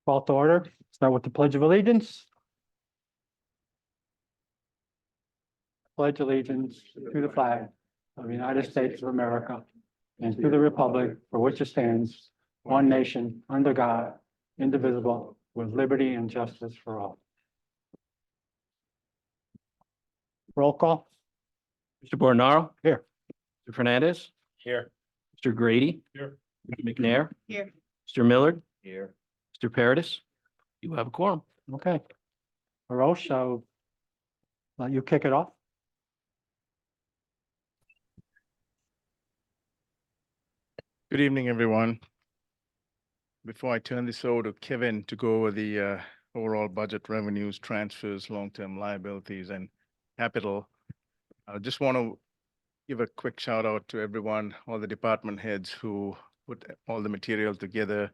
Call to order. Start with the Pledge of Allegiance. Pledge allegiance to the flag of the United States of America and to the republic for which it stands, one nation, under God, indivisible, with liberty and justice for all. Roll call. Mr. Bornaro? Here. Mr. Fernandez? Here. Mr. Grady? Here. Mr. McNair? Here. Mr. Millard? Here. Mr. Paradis? You have a quorum. Okay. Arosh, I'll let you kick it off. Good evening, everyone. Before I turn this over to Kevin to go over the overall budget revenues, transfers, long-term liabilities, and capital, I just want to give a quick shout out to everyone, all the department heads who put all the material together.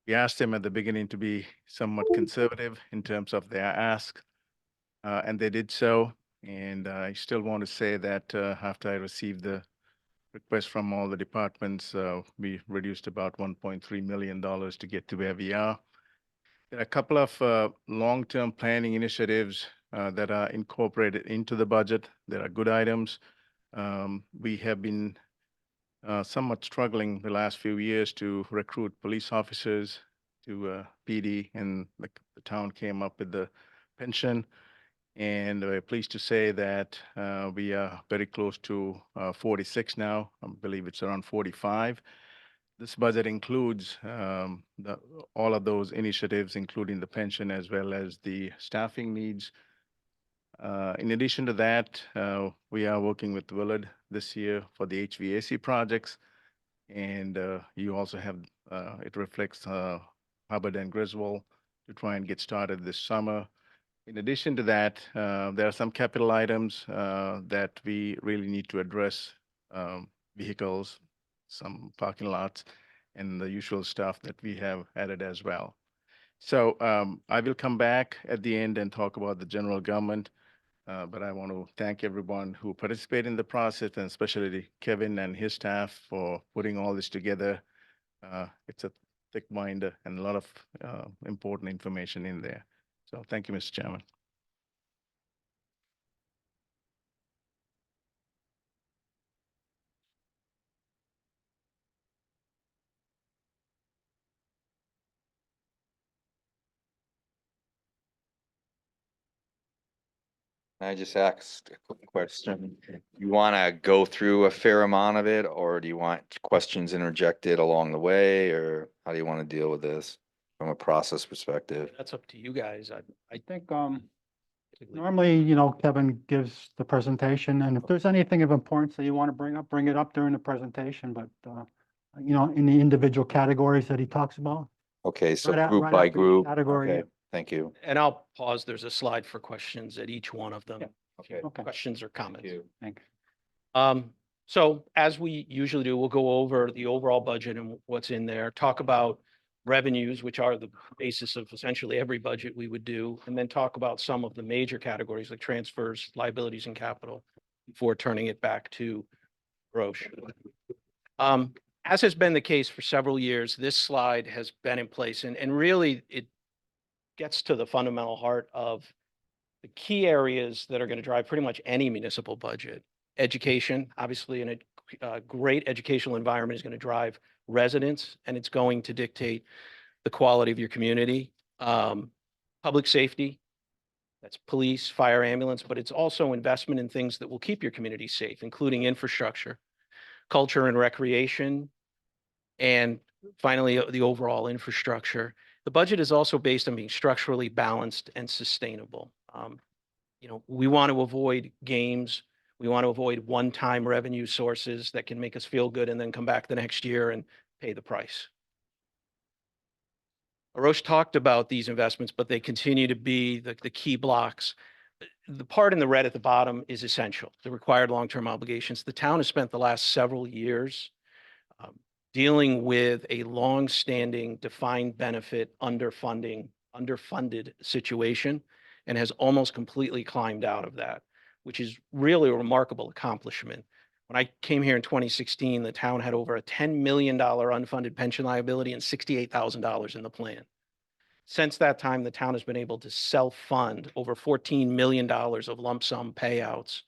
We asked them at the beginning to be somewhat conservative in terms of their ask, and they did so. And I still want to say that after I received the request from all the departments, we reduced about $1.3 million to get to where we are. There are a couple of long-term planning initiatives that are incorporated into the budget. There are good items. We have been somewhat struggling the last few years to recruit police officers to PD, and the town came up with the pension. And we're pleased to say that we are very close to 46 now. I believe it's around 45. This budget includes all of those initiatives, including the pension as well as the staffing needs. In addition to that, we are working with Willard this year for the HVAC projects. And you also have, it reflects Hubbard and Griswold to try and get started this summer. In addition to that, there are some capital items that we really need to address, vehicles, some parking lots, and the usual stuff that we have added as well. So I will come back at the end and talk about the general government, but I want to thank everyone who participated in the process, and especially Kevin and his staff for putting all this together. It's a thick binder and a lot of important information in there. So thank you, Mr. Chairman. I just asked a quick question. You want to go through a fair amount of it, or do you want questions interjected along the way, or how do you want to deal with this from a process perspective? That's up to you guys. I think normally, you know, Kevin gives the presentation, and if there's anything of importance that you want to bring up, bring it up during the presentation, but you know, in the individual categories that he talks about. Okay, so right group right by after each group. Category. Okay, thank you. And I'll pause. There's a slide for questions at each one of them. Yeah. Okay. Okay, Questions or comments. Thank you. thanks. So as we usually do, we'll go over the overall budget and what's in there, talk about revenues, which are the basis of essentially every budget we would do, and then talk about some of the major categories like transfers, liabilities, and capital before turning it back to Roche. As has been the case for several years, this slide has been in place, and really it gets to the fundamental heart of the key areas that are going to drive pretty much any municipal budget. Education, obviously, in a great educational environment is going to drive residents, and it's going to dictate the quality of your community. Public safety, that's police, fire, ambulance, but it's also investment in things that will keep your community safe, including infrastructure, culture and recreation, and finally, the overall infrastructure. The budget is also based on being structurally balanced and sustainable. You know, we want to avoid games. We want to avoid one-time revenue sources that can make us feel good and then come back the next year and pay the price. Arosh talked about these investments, but they continue to be the key blocks. The part in the red at the bottom is essential, the required long-term obligations. The town has spent the last several years dealing with a long-standing defined benefit underfunded situation, and has almost completely climbed out of that, which is really a remarkable accomplishment. When I came here in 2016, the town had over a $10 million unfunded pension liability and $68,000 in the plan. Since that time, the town has been able to self-fund over $14 million of lump sum payouts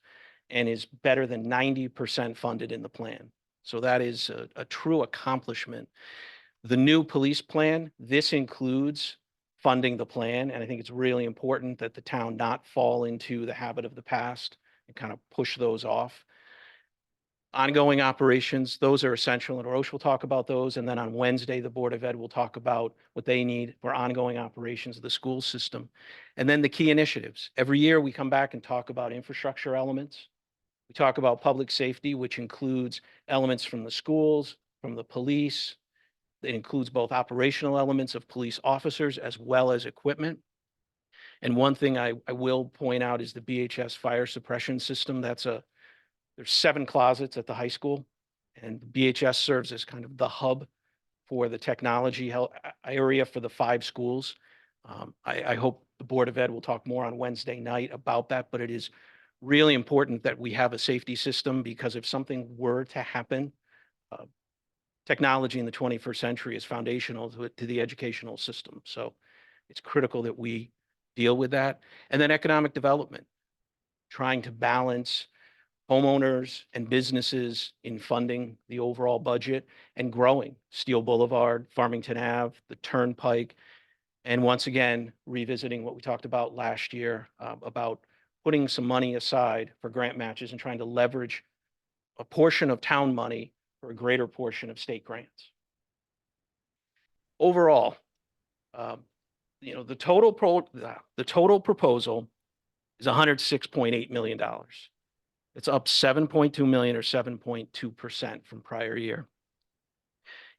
and is better than 90% funded in the plan. So that is a true accomplishment. The new police plan, this includes funding the plan, and I think it's really important that the town not fall into the habit of the past and kind of push those off. Ongoing operations, those are essential, and Roche will talk about those. And then on Wednesday, the Board of Ed will talk about what they need for ongoing operations of the school system. And then the key initiatives. Every year, we come back and talk about infrastructure elements. We talk about public safety, which includes elements from the schools, from the police. It includes both operational elements of police officers as well as equipment. And one thing I will point out is the BHS fire suppression system. There's 7 closets at the high school, and BHS serves as kind of the hub for the technology area for the 5 schools. I hope the Board of Ed will talk more on Wednesday night about that, but it is really important that we have a safety system, because if something were to happen, technology in the 21st century is foundational to the educational system. So it's critical that we deal with that. And then economic development, trying to balance homeowners and businesses in funding the overall budget and growing Steel Boulevard, Farmington Ave, the Turnpike, and once again, revisiting what we talked about last year about putting some money aside for grant matches and trying to leverage a portion of town money for a greater portion of state grants. Overall, the total proposal is $106.8 million. It's up 7.2 million or 7.2% from prior year.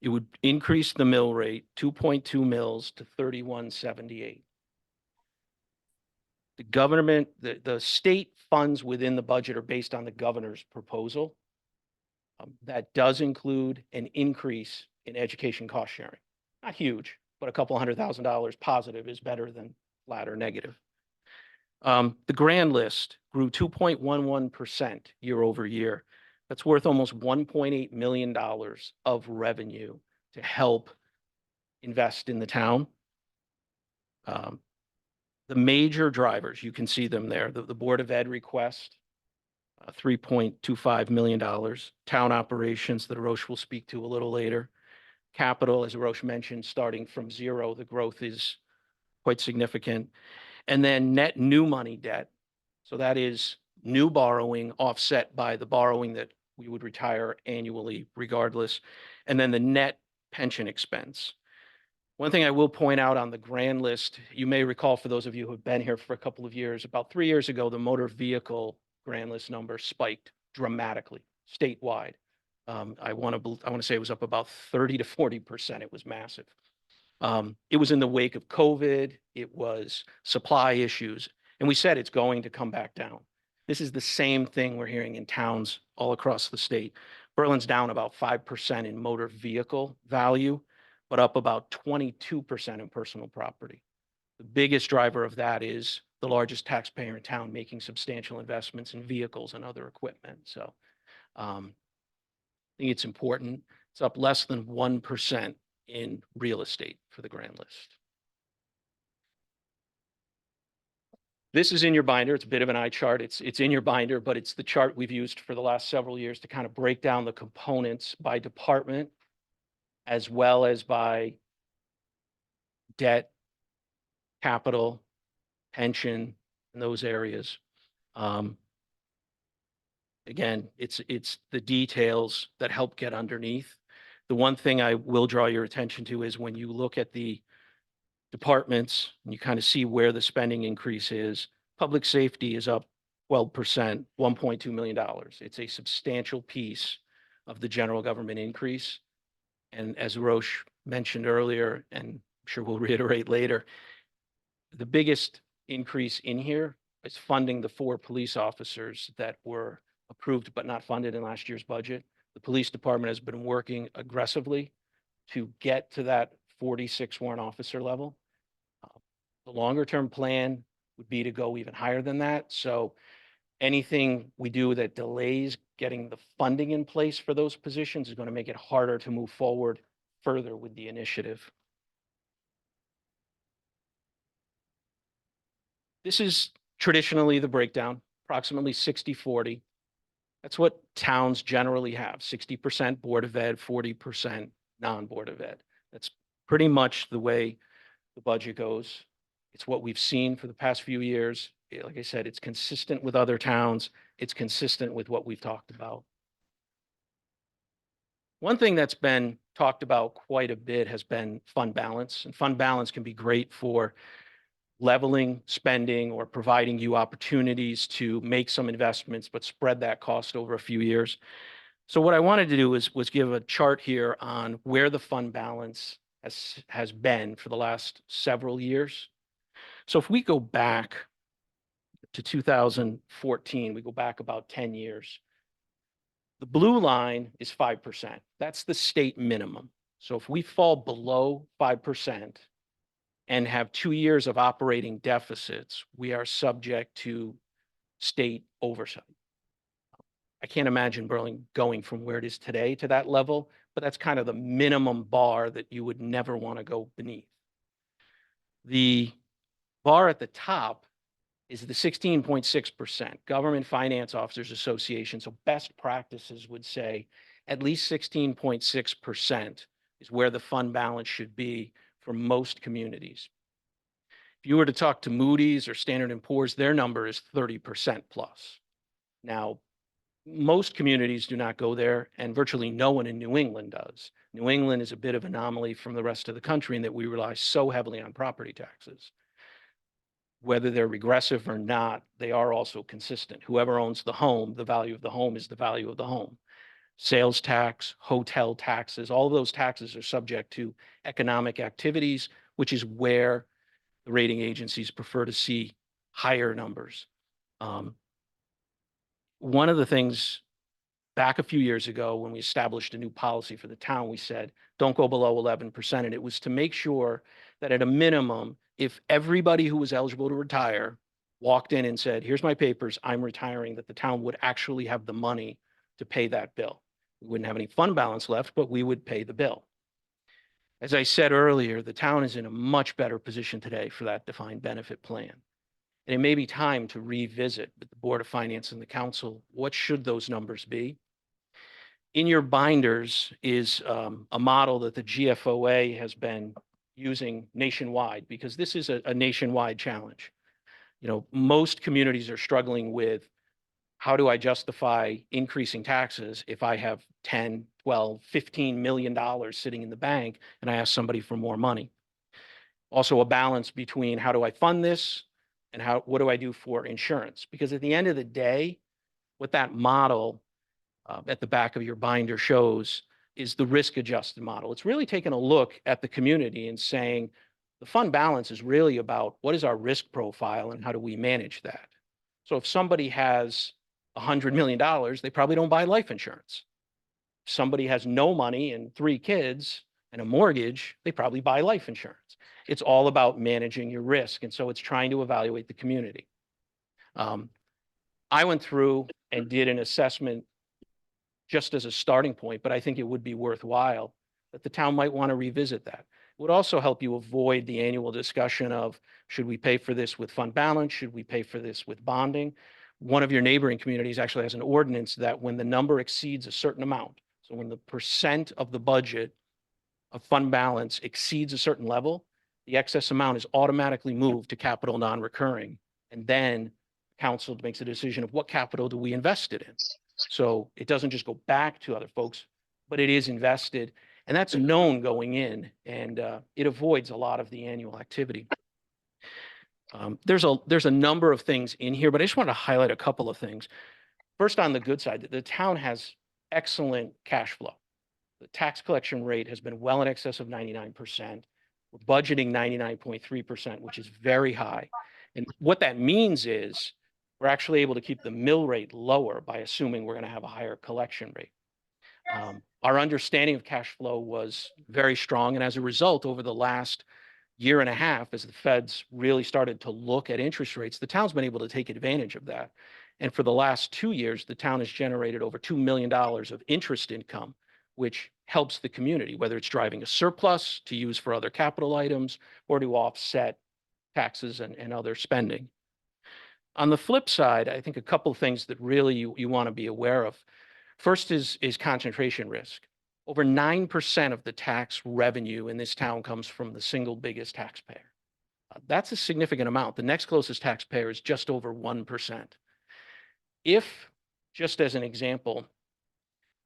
It would increase the mill rate 2.2 mills to 31.78. The government, the state funds within the budget are based on the governor's proposal. That does include an increase in education cost sharing. Not huge, but a couple $100,000 positive is better than flat or negative. The grand list grew 2.11% year over year. That's worth almost $1.8 million of revenue to help invest in the town. The major drivers, you can see them there. The Board of Ed request, $3.25 million. Town operations that Roche will speak to a little later. Capital, as Roche mentioned, starting from 0, the growth is quite significant. And then net new money debt. So that is new borrowing offset by the borrowing that we would retire annually regardless. And then the net pension expense. One thing I will point out on the grand list, you may recall, for those of you who have been here for a couple of years, about 3 years ago, the motor vehicle grand list number spiked dramatically statewide. I want to say it was up about 30 to 40%. It was massive. It was in the wake of COVID. It was supply issues. And we said it's going to come back down. This is the same thing we're hearing in towns all across the state. Berlin's down about 5% in motor vehicle value, but up about 22% in personal property. The biggest driver of that is the largest taxpayer in town making substantial investments in vehicles and other equipment. So I think it's important. It's up less than 1% in real estate for the grand list. This is in your binder. It's a bit of an eye chart. It's in your binder, but it's the chart we've used for the last several years to kind of break down the components by department as well as by debt, capital, pension, and those areas. Again, it's the details that help get underneath. The one thing I will draw your attention to is when you look at the departments and you kind of see where the spending increase is, public safety is up 12%, $1.2 million. It's a substantial piece of the general government increase. And as Roche mentioned earlier, and I'm sure we'll reiterate later, the biggest increase in here is funding the 4 police officers that were approved but not funded in last year's budget. The police department has been working aggressively to get to that 46 warrant officer level. The longer term plan would be to go even higher than that. So anything we do that delays getting the funding in place for those positions is going to make it harder to move forward further with the initiative. This is traditionally the breakdown, approximately 60-40. That's what towns generally have, 60% Board of Ed, 40% non-Board of Ed. That's pretty much the way the budget goes. It's what we've seen for the past few years. Like I said, it's consistent with other towns. It's consistent with what we've talked about. One thing that's been talked about quite a bit has been fund balance, and fund balance can be great for leveling spending or providing you opportunities to make some investments, but spread that cost over a few years. So what I wanted to do was give a chart here on where the fund balance has been for the last several years. So if we go back to 2014, we go back about 10 years. The blue line is 5%. That's the state minimum. So if we fall below 5% and have 2 years of operating deficits, we are subject to state oversight. I can't imagine Berlin going from where it is today to that level, but that's kind of the minimum bar that you would never want to go beneath. The bar at the top is the 16.6%. Government Finance Officers Association, so best practices would say at least 16.6% is where the fund balance should be for most communities. If you were to talk to Moody's or Standard & Poor's, their number is 30% plus. Now, most communities do not go there, and virtually no one in New England does. New England is a bit of an anomaly from the rest of the country in that we rely so heavily on property taxes. Whether they're regressive or not, they are also consistent. Whoever owns the home, the value of the home is the value of the home. Sales tax, hotel taxes, all of those taxes are subject to economic activities, which is where the rating agencies prefer to see higher numbers. One of the things back a few years ago when we established a new policy for the town, we said, don't go below 11%. And it was to make sure that at a minimum, if everybody who was eligible to retire walked in and said, here's my papers, I'm retiring, that the town would actually have the money to pay that bill. We wouldn't have any fund balance left, but we would pay the bill. As I said earlier, the town is in a much better position today for that defined benefit plan. And it may be time to revisit with the Board of Finance and the council, what should those numbers be? In your binders is a model that the GFOA has been using nationwide, because this is a nationwide challenge. You know, most communities are struggling with, how do I justify increasing taxes if I have 10, 12, $15 million sitting in the bank and I ask somebody for more money? Also a balance between how do I fund this and what do I do for insurance? Because at the end of the day, what that model at the back of your binder shows is the risk adjusted model. It's really taking a look at the community and saying the fund balance is really about what is our risk profile and how do we manage that? So if somebody has $100 million, they probably don't buy life insurance. If somebody has no money and 3 kids and a mortgage, they probably buy life insurance. It's all about managing your risk. And so it's trying to evaluate the community. I went through and did an assessment just as a starting point, but I think it would be worthwhile that the town might want to revisit that. It would also help you avoid the annual discussion of, should we pay for this with fund balance? Should we pay for this with bonding? One of your neighboring communities actually has an ordinance that when the number exceeds a certain amount, so when the percent of the budget of fund balance exceeds a certain level, the excess amount is automatically moved to capital non-recurring. And then council makes a decision of what capital do we invest it in. So it doesn't just go back to other folks, but it is invested. And that's known going in, and it avoids a lot of the annual activity. There's a number of things in here, but I just want to highlight a couple of things. First, on the good side, the town has excellent cash flow. The tax collection rate has been well in excess of 99%. We're budgeting 99.3%, which is very high. And what that means is we're actually able to keep the mill rate lower by assuming we're going to have a higher collection rate. Our understanding of cash flow was very strong. And as a result, over the last year and a half, as the feds really started to look at interest rates, the town's been able to take advantage of that. And for the last 2 years, the town has generated over $2 million of interest income, which helps the community, whether it's driving a surplus to use for other capital items or to offset taxes and other spending. On the flip side, I think a couple of things that really you want to be aware of. First is concentration risk. Over 9% of the tax revenue in this town comes from the single biggest taxpayer. That's a significant amount. The next closest taxpayer is just over 1%. If, just as an example,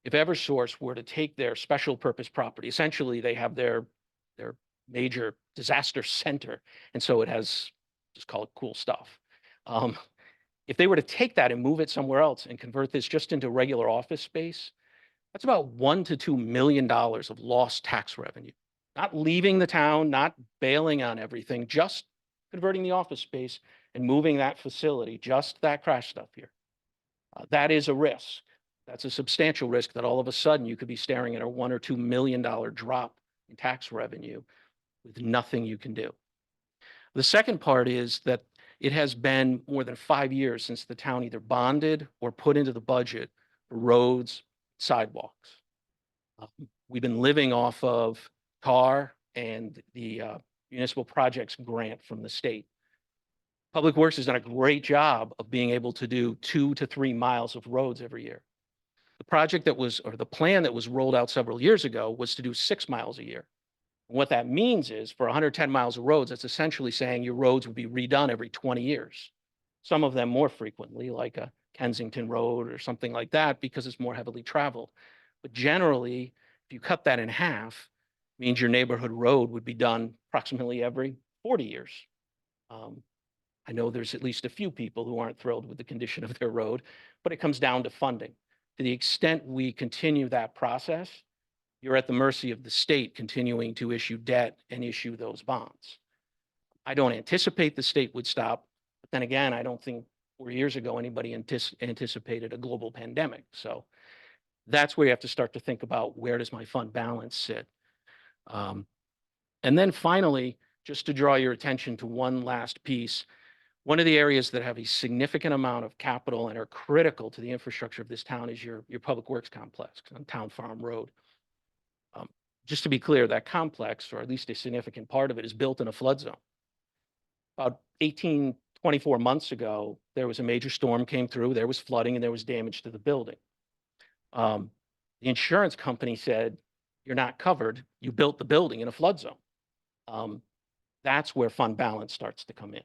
if Eversource were to take their special purpose property, essentially they have their major disaster center, and so it has, just call it cool stuff. If they were to take that and move it somewhere else and convert this just into regular office space, that's about $1 to $2 million of lost tax revenue. Not leaving the town, not bailing on everything, just converting the office space and moving that facility, just that crash stuff here. That is a risk. That's a substantial risk that all of a sudden you could be staring at a $1 or $2 million drop in tax revenue with nothing you can do. The second part is that it has been more than 5 years since the town either bonded or put into the budget for roads, sidewalks. We've been living off of TAR and the municipal projects grant from the state. Public Works has done a great job of being able to do 2 to 3 miles of roads every year. The project that was, or the plan that was rolled out several years ago was to do 6 miles a year. And what that means is for 110 miles of roads, it's essentially saying your roads would be redone every 20 years. Some of them more frequently, like a Kensington Road or something like that, because it's more heavily traveled. But generally, if you cut that in half, it means your neighborhood road would be done approximately every 40 years. I know there's at least a few people who aren't thrilled with the condition of their road, but it comes down to funding. To the extent we continue that process, you're at the mercy of the state continuing to issue debt and issue those bonds. I don't anticipate the state would stop, but then again, I don't think 4 years ago anybody anticipated a global pandemic. So that's where you have to start to think about, where does my fund balance sit? And then finally, just to draw your attention to one last piece, one of the areas that have a significant amount of capital and are critical to the infrastructure of this town is your public works complex on Town Farm Road. Just to be clear, that complex, or at least a significant part of it, is built in a flood zone. About 24 months ago, there was a major storm came through, there was flooding, and there was damage to the building. The insurance company said, you're not covered, you built the building in a flood zone. That's where fund balance starts to come in.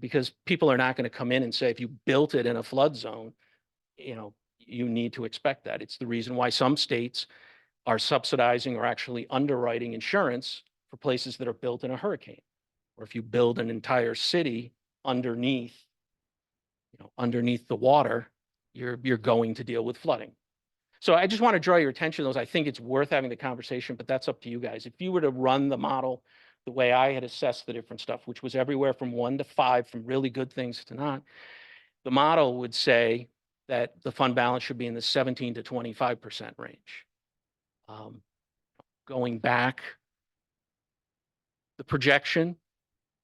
Because people are not going to come in and say, if you built it in a flood zone, you need to expect that. It's the reason why some states are subsidizing or actually underwriting insurance for places that are built in a hurricane. Or if you build an entire city underneath the water, you're going to deal with flooding. So I just want to draw your attention to those. I think it's worth having the conversation, but that's up to you guys. If you were to run the model the way I had assessed the different stuff, which was everywhere from 1 to 5, from really good things to not, the model would say that the fund balance should be in the 17 to 25% range. Going back, the projection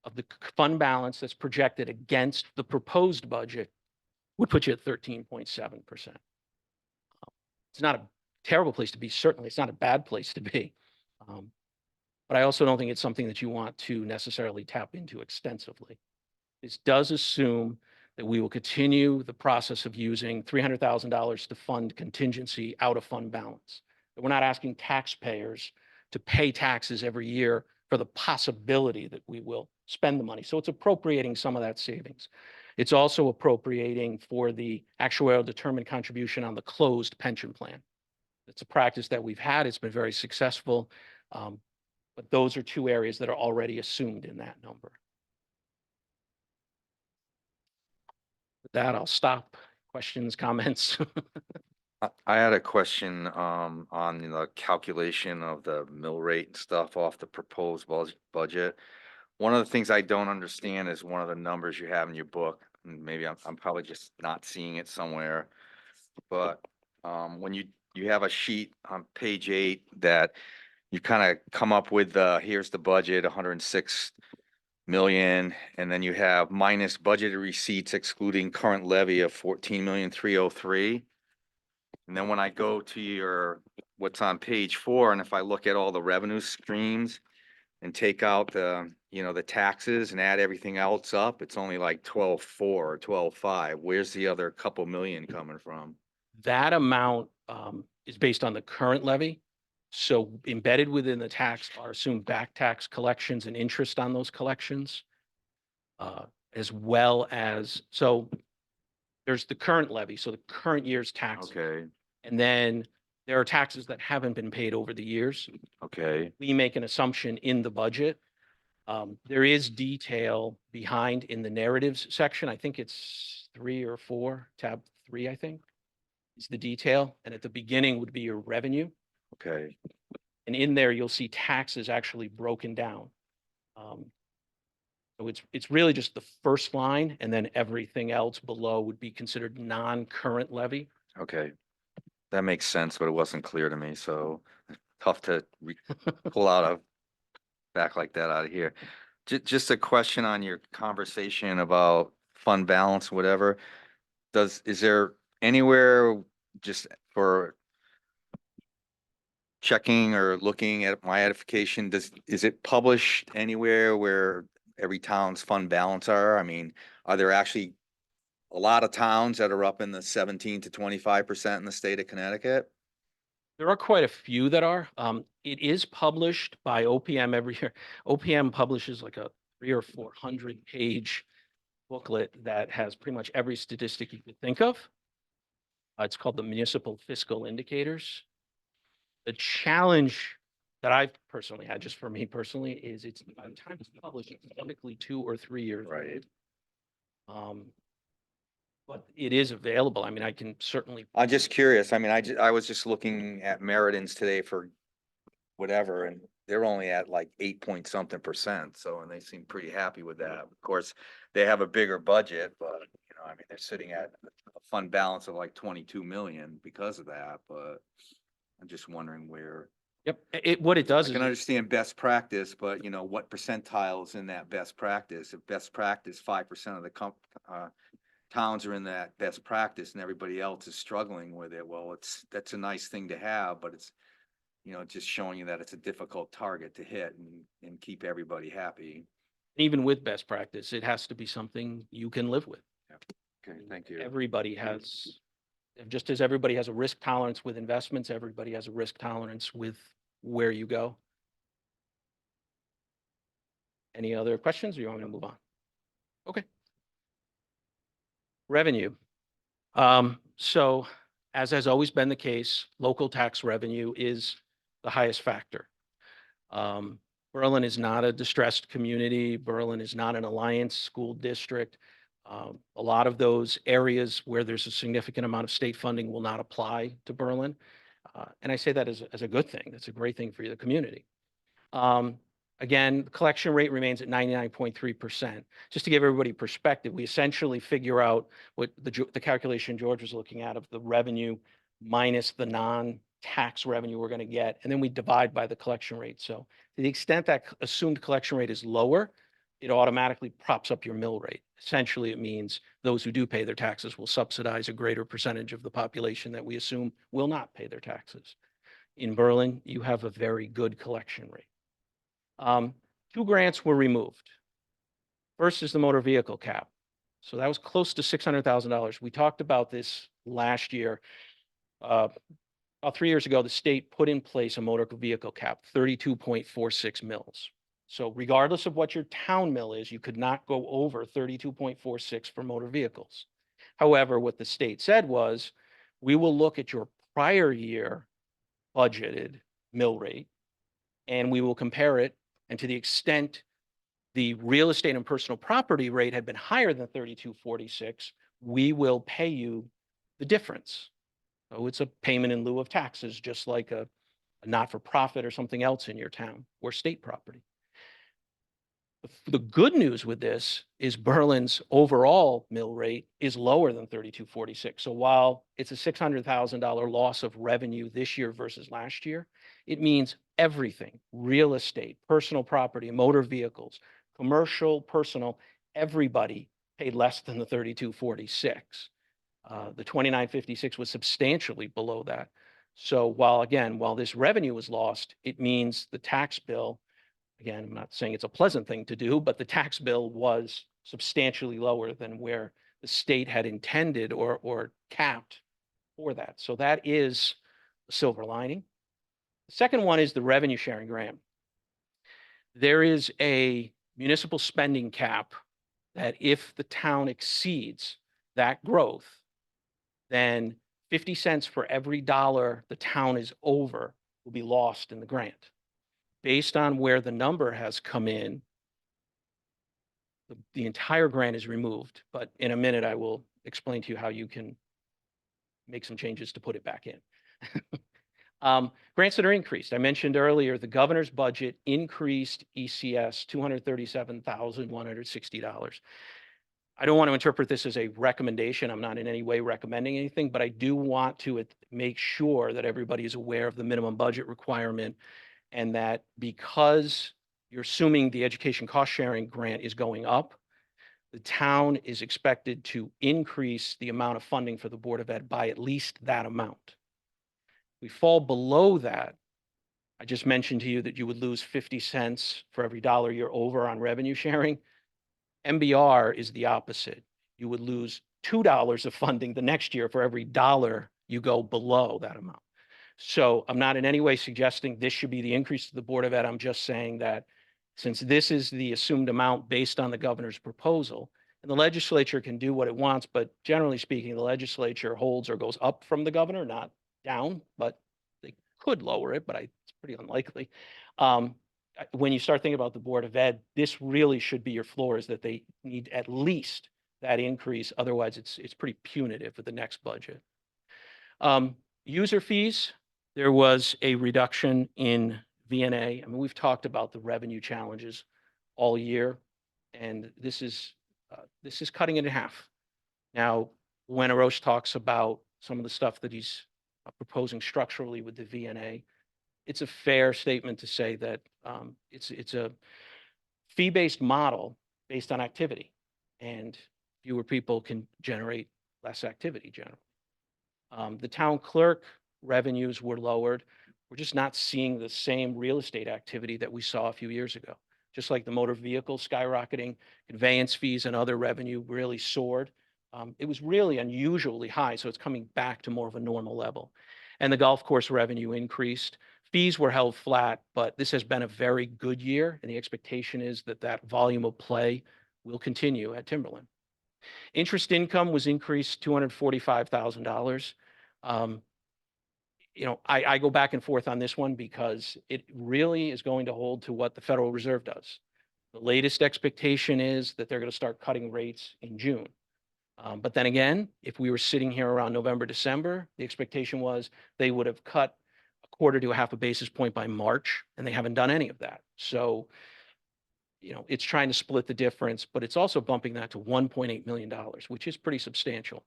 of the fund balance that's projected against the proposed budget would put you at 13.7%. It's not a terrible place to be. Certainly, it's not a bad place to be. But I also don't think it's something that you want to necessarily tap into extensively. This does assume that we will continue the process of using $300,000 to fund contingency out of fund balance. We're not asking taxpayers to pay taxes every year for the possibility that we will spend the money. So it's appropriating some of that savings. It's also appropriating for the actuarial determined contribution on the closed pension plan. It's a practice that we've had. It's been very successful. But those are 2 areas that are already assumed in that number. With that, I'll stop. Questions, comments? I had a question on the calculation of the mill rate and stuff off the proposed budget. One of the things I don't understand is one of the numbers you have in your book, and maybe I'm probably just not seeing it somewhere. But when you have a sheet on page 8 that you kind of come up with, here's the budget, 106 million, and then you have minus budgeted receipts excluding current levy of 14,303,000. And then when I go to what's on page 4, and if I look at all the revenue streams, and take out the, you know, the taxes and add everything else up, it's only like 12.4 or 12.5. Where's the other couple million coming from? That amount is based on the current levy. So embedded within the tax are assumed back tax collections and interest on those collections. As well as, so there's the current levy, so the current year's tax. Okay, And then there are taxes that haven't been paid over the years. okay, We make an assumption in the budget. There is detail behind in the narratives section. I think it's 3 or 4, tab 3, I think, is the detail. And at the beginning would be your revenue. okay. And in there, you'll see taxes actually broken down. So it's really just the first line, and then everything else below would be considered non-current levy. Okay, that makes sense, but it wasn't clear to me, so tough to pull out a back like that out of here. Just a question on your conversation about fund balance, whatever. Is there anywhere just for checking or looking at my edification, is it published anywhere where every town's fund balance are? I mean, are there actually a lot of towns that are up in the 17 to 25% in the state of Connecticut? There are quite a few that are. It is published by OPM every year. OPM publishes like a 300 or 400 page booklet that has pretty much every statistic you could think of. It's called the Municipal Fiscal Indicators. The challenge that I've personally had, just for me personally, is it's by the time it's published, it's typically 2 or 3 years. Right. old. But it is available. I mean, I can certainly, I'm just curious. I mean, I was just looking at Meriden's today for whatever, and they're only at like 8 point something percent. So, and they seem pretty happy with that. Of course, they have a bigger budget, but you know, I mean, they're sitting at a fund balance of like 22 million because of that, but I'm just wondering where. yep, what it does I is can understand best practice, but you know, what percentile is in that best practice? If best practice, 5% of the towns are in that best practice and everybody else is struggling with it, well, that's a nice thing to have, but it's, you know, just showing you that it's a difficult target to hit and keep everybody happy. even with best practice, it has to be something you can live with. Okay, thank you. Everybody has, just as everybody has a risk tolerance with investments, everybody has a risk tolerance with where you go. Any other questions, or you want me to move on? Okay. Revenue. So as has always been the case, local tax revenue is the highest factor. Berlin is not a distressed community. Berlin is not an alliance school district. A lot of those areas where there's a significant amount of state funding will not apply to Berlin. And I say that as a good thing. That's a great thing for the community. Again, the collection rate remains at 99.3%. Just to give everybody perspective, we essentially figure out what the calculation George was looking at of the revenue minus the non-tax revenue we're going to get, and then we divide by the collection rate. So to the extent that assumed collection rate is lower, it automatically props up your mill rate. Essentially, it means those who do pay their taxes will subsidize a greater percentage of the population that we assume will not pay their taxes. In Berlin, you have a very good collection rate. 2 grants were removed. First is the motor vehicle cap. So that was close to $600,000. We talked about this last year. About 3 years ago, the state put in place a motor vehicle cap, 32.46 mils. So regardless of what your town mill is, you could not go over 32.46 for motor vehicles. However, what the state said was, we will look at your prior year budgeted mill rate, and we will compare it. And to the extent the real estate and personal property rate had been higher than 32.46, we will pay you the difference. So it's a payment in lieu of taxes, just like a not-for-profit or something else in your town or state property. The good news with this is Berlin's overall mill rate is lower than 32.46. So while it's a $600,000 loss of revenue this year versus last year, it means everything, real estate, personal property, motor vehicles, commercial, personal, everybody paid less than the 32.46. The 29.56 was substantially below that. So while this revenue was lost, it means the tax bill Again, I'm not saying it's a pleasant thing to do, but the tax bill was substantially lower than where the state had intended or capped for that. So that is a silver lining. The second one is the revenue sharing grant. There is a municipal spending cap that if the town exceeds that growth, then 50 cents for every dollar the town is over will be lost in the grant. Based on where the number has come in, the entire grant is removed, but in a minute, I will explain to you how you can make some changes to put it back in. Grants that are increased. I mentioned earlier, the governor's budget increased ECS $237,160. I don't want to interpret this as a recommendation. I'm not in any way recommending anything, but I do want to make sure that everybody is aware of the minimum budget requirement, and that because you're assuming the education cost sharing grant is going up, the town is expected to increase the amount of funding for the Board of Ed by at least that amount. We fall below that. I just mentioned to you that you would lose 50 cents for every dollar you're over on revenue sharing. MBR is the opposite. You would lose $2 of funding the next year for every dollar you go below that amount. So I'm not in any way suggesting this should be the increase to the Board of Ed. I'm just saying that since this is the assumed amount based on the governor's proposal, and the legislature can do what it wants, but generally speaking, the legislature holds or goes up from the governor, not down, but they could lower it, but it's pretty unlikely. When you start thinking about the Board of Ed, this really should be your floor, is that they need at least that increase. Otherwise, it's pretty punitive for the next budget. User fees, there was a reduction in VNA. I mean, we've talked about the revenue challenges all year, and this is cutting it in half. Now, when Arosh talks about some of the stuff that he's proposing structurally with the VNA, it's a fair statement to say that it's a fee-based model based on activity, and fewer people can generate less activity generally. The town clerk revenues were lowered. We're just not seeing the same real estate activity that we saw a few years ago. Just like the motor vehicle skyrocketing, conveyance fees and other revenue really soared. It was really unusually high, so it's coming back to more of a normal level. And the golf course revenue increased. Fees were held flat, but this has been a very good year, and the expectation is that that volume of play will continue at Timberland. Interest income was increased $245,000. I go back and forth on this one because it really is going to hold to what the Federal Reserve does. The latest expectation is that they're going to start cutting rates in June. But then again, if we were sitting here around November, December, the expectation was they would have cut a quarter to a half a basis point by March, and they haven't done any of that. So, it's trying to split the difference, but it's also bumping that to $1.8 million, which is pretty substantial.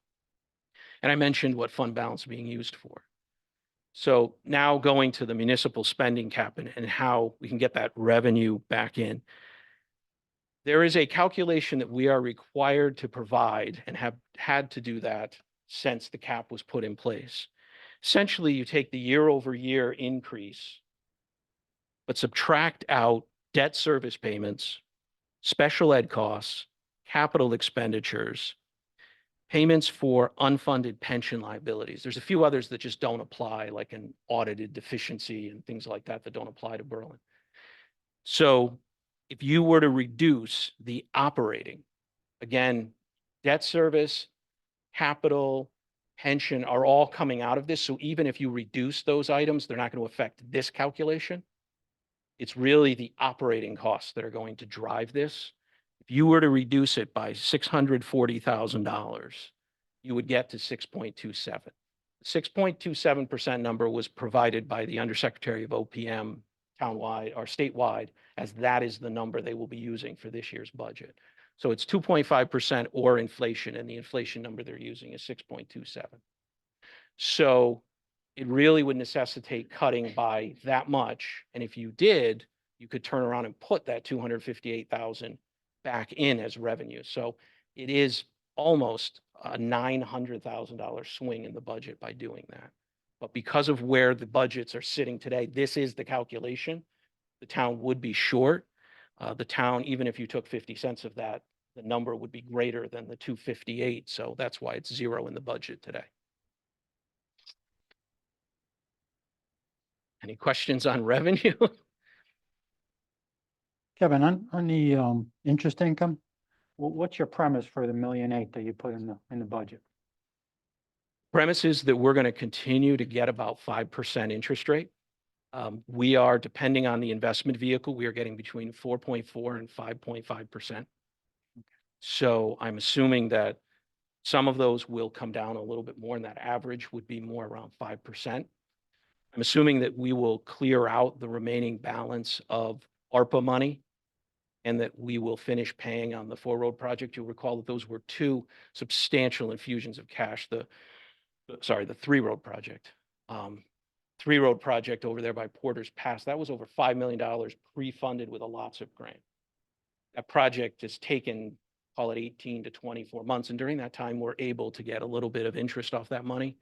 And I mentioned what fund balance is being used for. So now going to the municipal spending cap and how we can get that revenue back in. There is a calculation that we are required to provide and have had to do that since the cap was put in place. Essentially, you take the year-over-year increase, but subtract out debt service payments, special ed costs, capital expenditures, payments for unfunded pension liabilities. There's a few others that just don't apply, like an audited deficiency and things like that don't apply to Berlin. So if you were to reduce the operating, again, debt service, capital, pension are all coming out of this. So even if you reduce those items, they're not going to affect this calculation. It's really the operating costs that are going to drive this. If you were to reduce it by $640,000, you would get to 6.27. The 6.27% number was provided by the Undersecretary of OPM townwide or statewide, as that is the number they will be using for this year's budget. So it's 2.5% or inflation, and the inflation number they're using is 6.27. So it really would necessitate cutting by that much. And if you did, you could turn around and put that $258,000 back in as revenue. So it is almost a $900,000 swing in the budget by doing that. But because of where the budgets are sitting today, this is the calculation the town would be short. The town, even if you took 50 cents of that, the number would be greater than the 258. So that's why it's 0 in the budget today. Any questions on revenue? Kevin, on the interest income, what's your premise for the 1.8 million that you put in the budget? Premise is that we're going to continue to get about 5% interest rate. We are, depending on the investment vehicle, we are getting between 4.4 and 5.5%. So I'm assuming that some of those will come down a little bit more, and that average would be more around 5%. I'm assuming that we will clear out the remaining balance of ARPA money and that we will finish paying on the 4-road project. You'll recall that those were 2 substantial infusions of cash. The 3-road project. 3-road project over there by Porter's Pass, that was over $5 million pre-funded with a LOTSIP grant. That project has taken, call it 18 to 24 months. And during that time, we're able to get a little bit of interest off that money.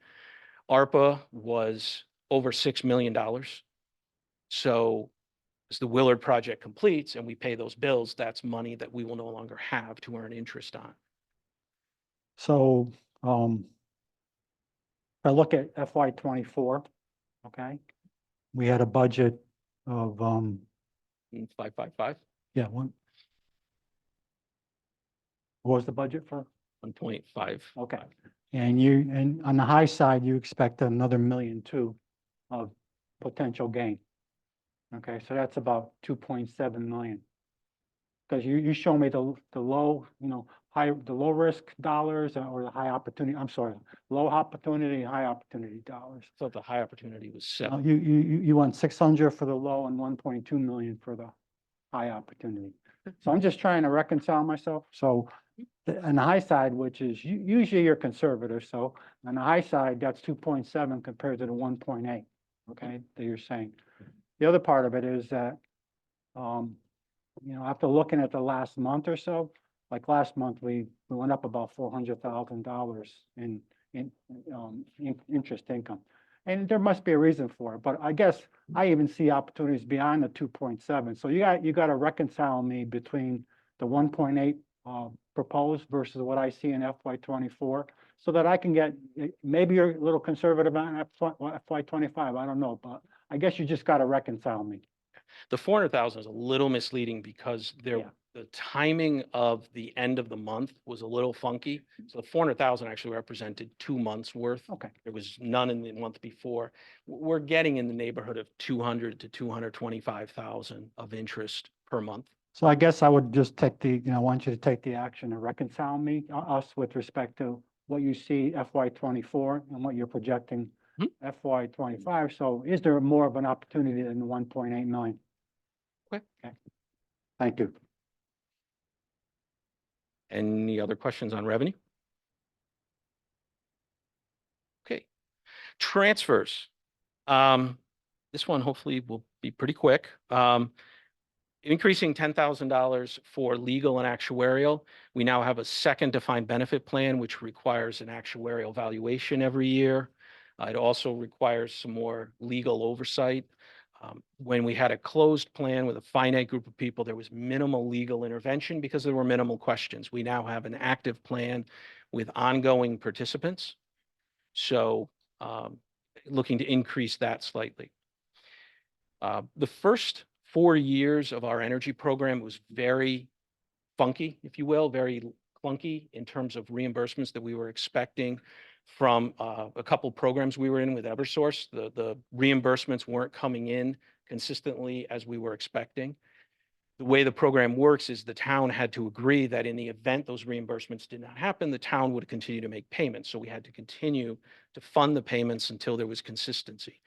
ARPA was over $6 million. So as the Willard project completes and we pay those bills, that's money that we will no longer have to earn interest on. So, if I look at FY '24, okay, we had a budget of, 555, yeah, what was the budget for? 1.5. Okay. And on the high side, you expect another 1.2 million of potential gain. Okay, so that's about 2.7 million. Because you show me the low, the low risk dollars or the high opportunity, I'm sorry, low opportunity, high opportunity dollars. So the high opportunity was 7. You want 600 for the low and 1.2 million for the high opportunity. So I'm just trying to reconcile myself. So on the high side, which is usually you're conservative, so on the high side, that's 2.7 compared to the 1.8, okay, that you're saying. The other part of it is that, after looking at the last month or so, like last month, we went up about $400,000 in interest income. And there must be a reason for it, but I guess I even see opportunities beyond the 2.7. So you got to reconcile me between the 1.8 proposed versus what I see in FY '24, so that I can get, maybe you're a little conservative on FY '25, I don't know, but I guess you just got to reconcile me. The 400,000 is a little misleading because Yeah. the timing of the end of the month was a little funky. So the 400,000 actually represented 2 months worth. Okay. There was none in the month before. We're getting in the neighborhood of 200 to 225,000 of interest per month. So I guess I would just take want you to take the action to reconcile us with respect to what you see FY '24 and what you're projecting FY '25. So is there more of an opportunity than the 1.8 million? Okay. Thank you. Any other questions on revenue? Okay. Transfers. This one hopefully will be pretty quick. Increasing $10,000 for legal and actuarial. We now have a second defined benefit plan, which requires an actuarial valuation every year. It also requires some more legal oversight. When we had a closed plan with a finite group of people, there was minimal legal intervention because there were minimal questions. We now have an active plan with ongoing participants. So looking to increase that slightly. The first 4 years of our energy program was very funky, if you will, very clunky in terms of reimbursements that we were expecting from a couple programs we were in with Eversource. The reimbursements weren't coming in consistently as we were expecting. The way the program works is the town had to agree that in the event those reimbursements did not happen, the town would continue to make payments. So we had to continue to fund the payments until there was consistency.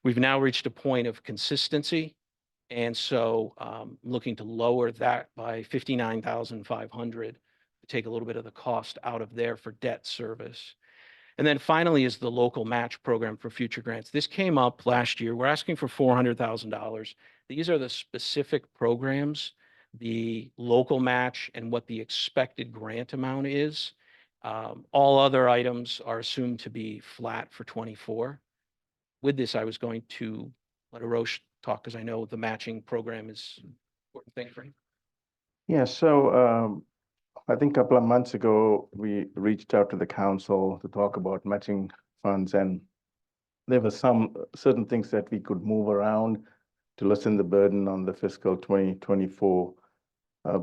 We've now reached a point of consistency. And so looking to lower that by $59,500 to take a little bit of the cost out of there for debt service. And then finally is the local match program for future grants. This came up last year. We're asking for $400,000. These are the specific programs, the local match and what the expected grant amount is. All other items are assumed to be flat for '24. With this, I was going to let Arosh talk, because I know the matching program is an important thing for you. Yeah, so I think a couple of months ago, we reached out to the council to talk about matching funds, and there were some certain things that we could move around to lessen the burden on the fiscal 2024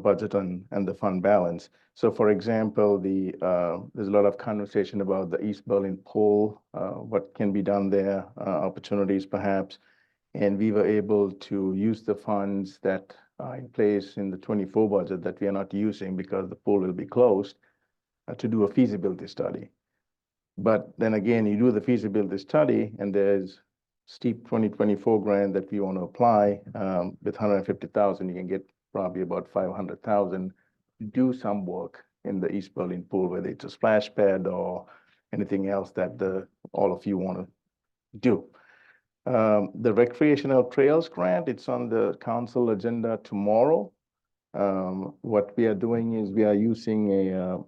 budget and the fund balance. So for example, there's a lot of conversation about the East Berlin pool, what can be done there, opportunities perhaps. And we were able to use the funds that are in place in the 24 budget that we are not using because the pool will be closed to do a feasibility study. But then again, you do the feasibility study and there's steep 2024 grant that we want to apply with 150,000, you can get probably about 500,000 to do some work in the East Berlin pool, whether it's a splash pad or anything else that all of you want to do. The recreational trails grant, it's on the council agenda tomorrow. What we are doing is we are using a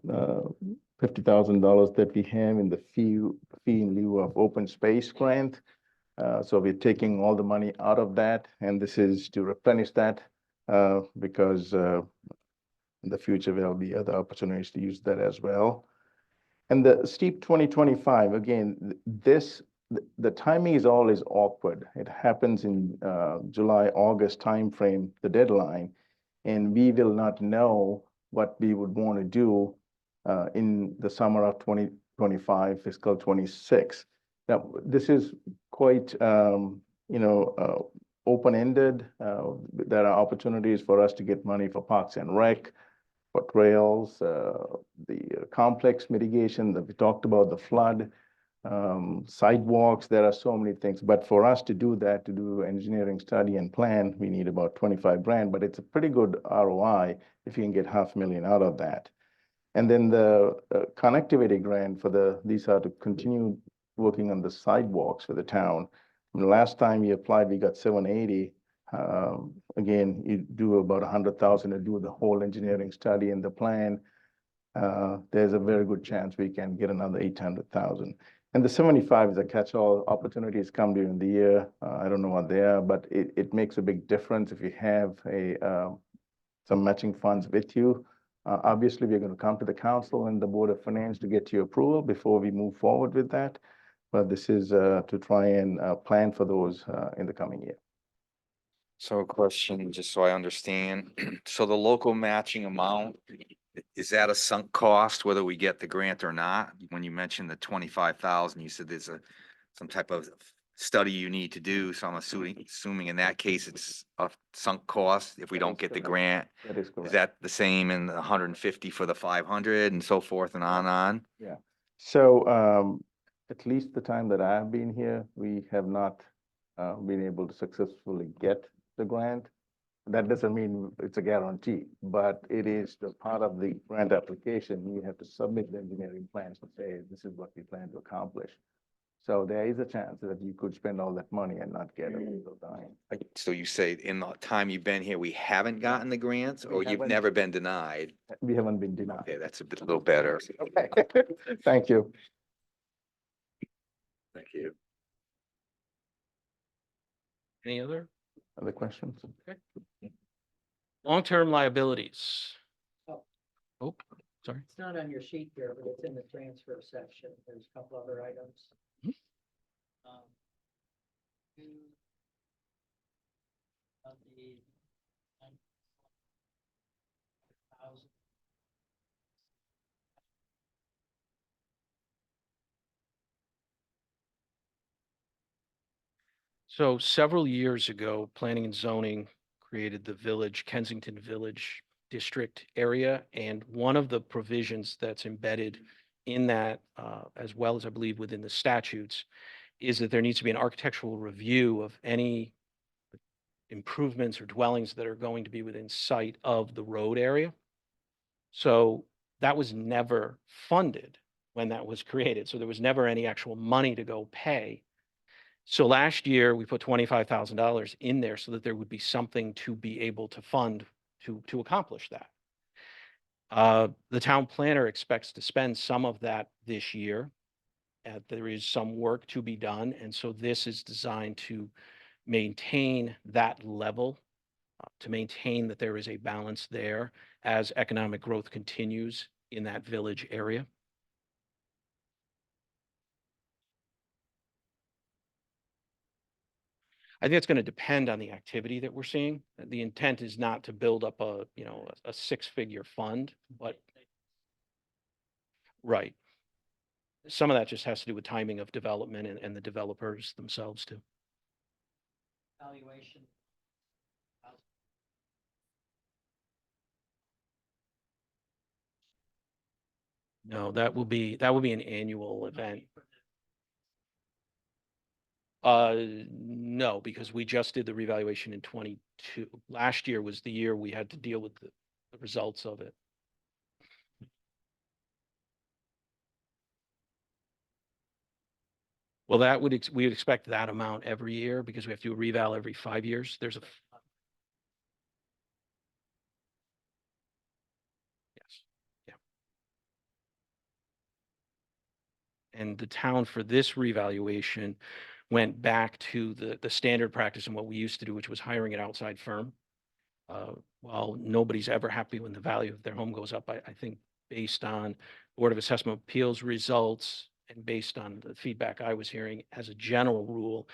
$50,000 that we have in the fee in lieu of open space grant. So we're taking all the money out of that, and this is to replenish that because in the future there'll be other opportunities to use that as well. And the steep 2025, again, the timing is always awkward. It happens in July, August timeframe, the deadline, and we will not know what we would want to do in the summer of 2025, fiscal 26. Now, this is quite, open-ended. There are opportunities for us to get money for Parks and Rec, for trails, the complex mitigation that we talked about, the flood, sidewalks. There are so many things, but for us to do that, to do engineering study and plan, we need about 25 grand, but it's a pretty good ROI if you can get $500,000 out of that. And then the connectivity grant these are to continue working on the sidewalks for the town. And the last time we applied, we got 780. Again, you do about 100,000 to do the whole engineering study and the plan. There's a very good chance we can get another 800,000. And the 75 is a catch-all. Opportunities come during the year. I don't know what they are, but it makes a big difference if you have some matching funds with you. Obviously, we're going to come to the council and the Board of Finance to get your approval before we move forward with that. But this is to try and plan for those in the coming year. So a question, just so I understand, so the local matching amount, is that a sunk cost, whether we get the grant or not? When you mentioned the 25,000, you said there's some type of study you need to do, so I'm assuming in that case, it's a sunk cost if we That don't is get the correct. grant. That is Is correct. that the same in the 150 for the 500 and so forth and on? Yeah. So at least the time that I've been here, we have not been able to successfully get the grant. That doesn't mean it's a guarantee, but it is the part of the grant application. You have to submit the engineering plans to say, this is what we plan to accomplish. So there is a chance that you could spend all that money and not get a single dime. So you say in the time you've been here, we haven't gotten the grants, We or you've haven't. never been denied? We haven't been denied. Okay, that's a little better. Okay. Thank you. Thank you. Any other? Other questions? Long-term liabilities. Oh. Oh, sorry. It's not on your sheet here, but it's in the transfer section. There's a couple other items. Mhm. Two of the 9,000. So several years ago, Planning and Zoning created the Village, Kensington Village District area. And one of the provisions that's embedded in that, as well as I believe within the statutes, is that there needs to be an architectural review of any improvements or dwellings that are going to be within sight of the road area. So that was never funded when that was created. So there was never any actual money to go pay. So last year, we put $25,000 in there so that there would be something to be able to fund to accomplish that. The town planner expects to spend some of that this year. There is some work to be done, and so this is designed to maintain that level, to maintain that there is a balance there as economic growth continues in that village area. I think it's going to depend on the activity that we're seeing. The intent is not to build up a, you know, a six-figure fund, but right. Some of that just has to do with timing of development and the developers themselves too. Valuation. No, that will be an annual event. No, because we just did the revaluation in 22. Last year was the year we had to deal with the results of it. Well, that would, we would expect that amount every year because we have to do a reval every 5 years. There's a. Yes, yeah. And the town for this revaluation went back to the standard practice and what we used to do, which was hiring an outside firm. While nobody's ever happy when the value of their home goes up, I think based on Board of Assessment Appeals results and based on the feedback I was hearing, as a general rule,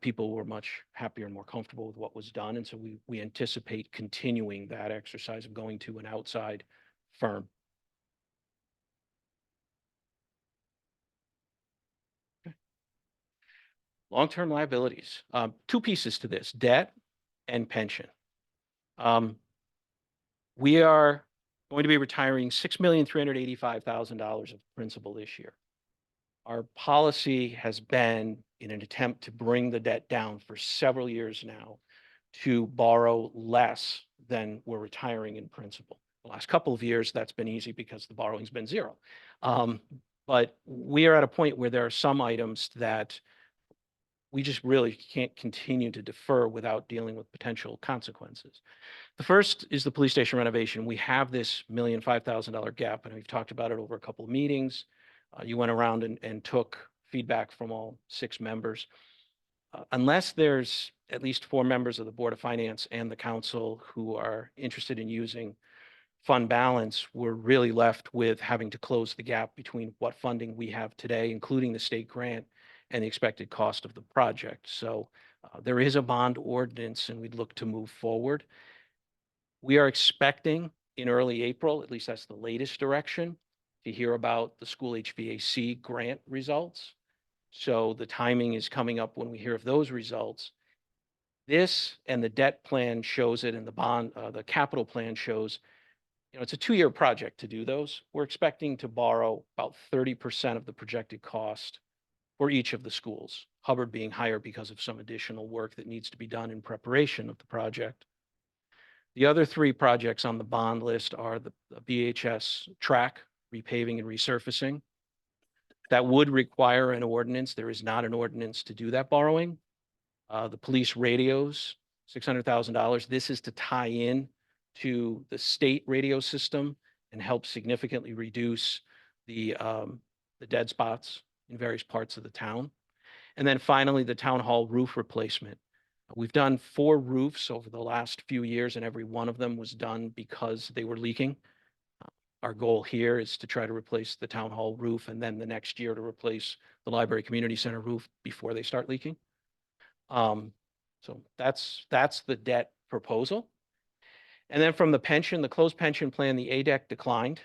people were much happier and more comfortable with what was done. And so we anticipate continuing that exercise of going to an outside firm. Long-term liabilities, two pieces to this, debt and pension. We are going to be retiring $6,385,000 of principal this year. Our policy has been, in an attempt to bring the debt down for several years now, to borrow less than we're retiring in principal. The last couple of years, that's been easy because the borrowing's been zero. But we are at a point where there are some items that we just really can't continue to defer without dealing with potential consequences. The first is the police station renovation. We have this $1,005,000 gap, and we've talked about it over a couple of meetings. You went around and took feedback from all 6 members. Unless there's at least 4 members of the Board of Finance and the council who are interested in using fund balance, we're really left with having to close the gap between what funding we have today, including the state grant, and the expected cost of the project. So there is a bond ordinance, and we'd look to move forward. We are expecting in early April, at least that's the latest direction, to hear about the school HVAC grant results. So the timing is coming up when we hear of those results. This and the debt plan shows it, and the bond, the capital plan shows, you know, it's a 2-year project to do those. We're expecting to borrow about 30% of the projected cost for each of the schools, Hubbard being higher because of some additional work that needs to be done in preparation of the project. The other 3 projects on the bond list are the BHS track, repaving and resurfacing. That would require an ordinance. There is not an ordinance to do that borrowing. The police radios, $600,000. This is to tie in to the state radio system and help significantly reduce the dead spots in various parts of the town. And then finally, the town hall roof replacement. We've done 4 roofs over the last few years, and every one of them was done because they were leaking. Our goal here is to try to replace the town hall roof, and then the next year to replace the library community center roof before they start leaking. So that's the debt proposal. And then from the pension, the closed pension plan, the ADEC declined.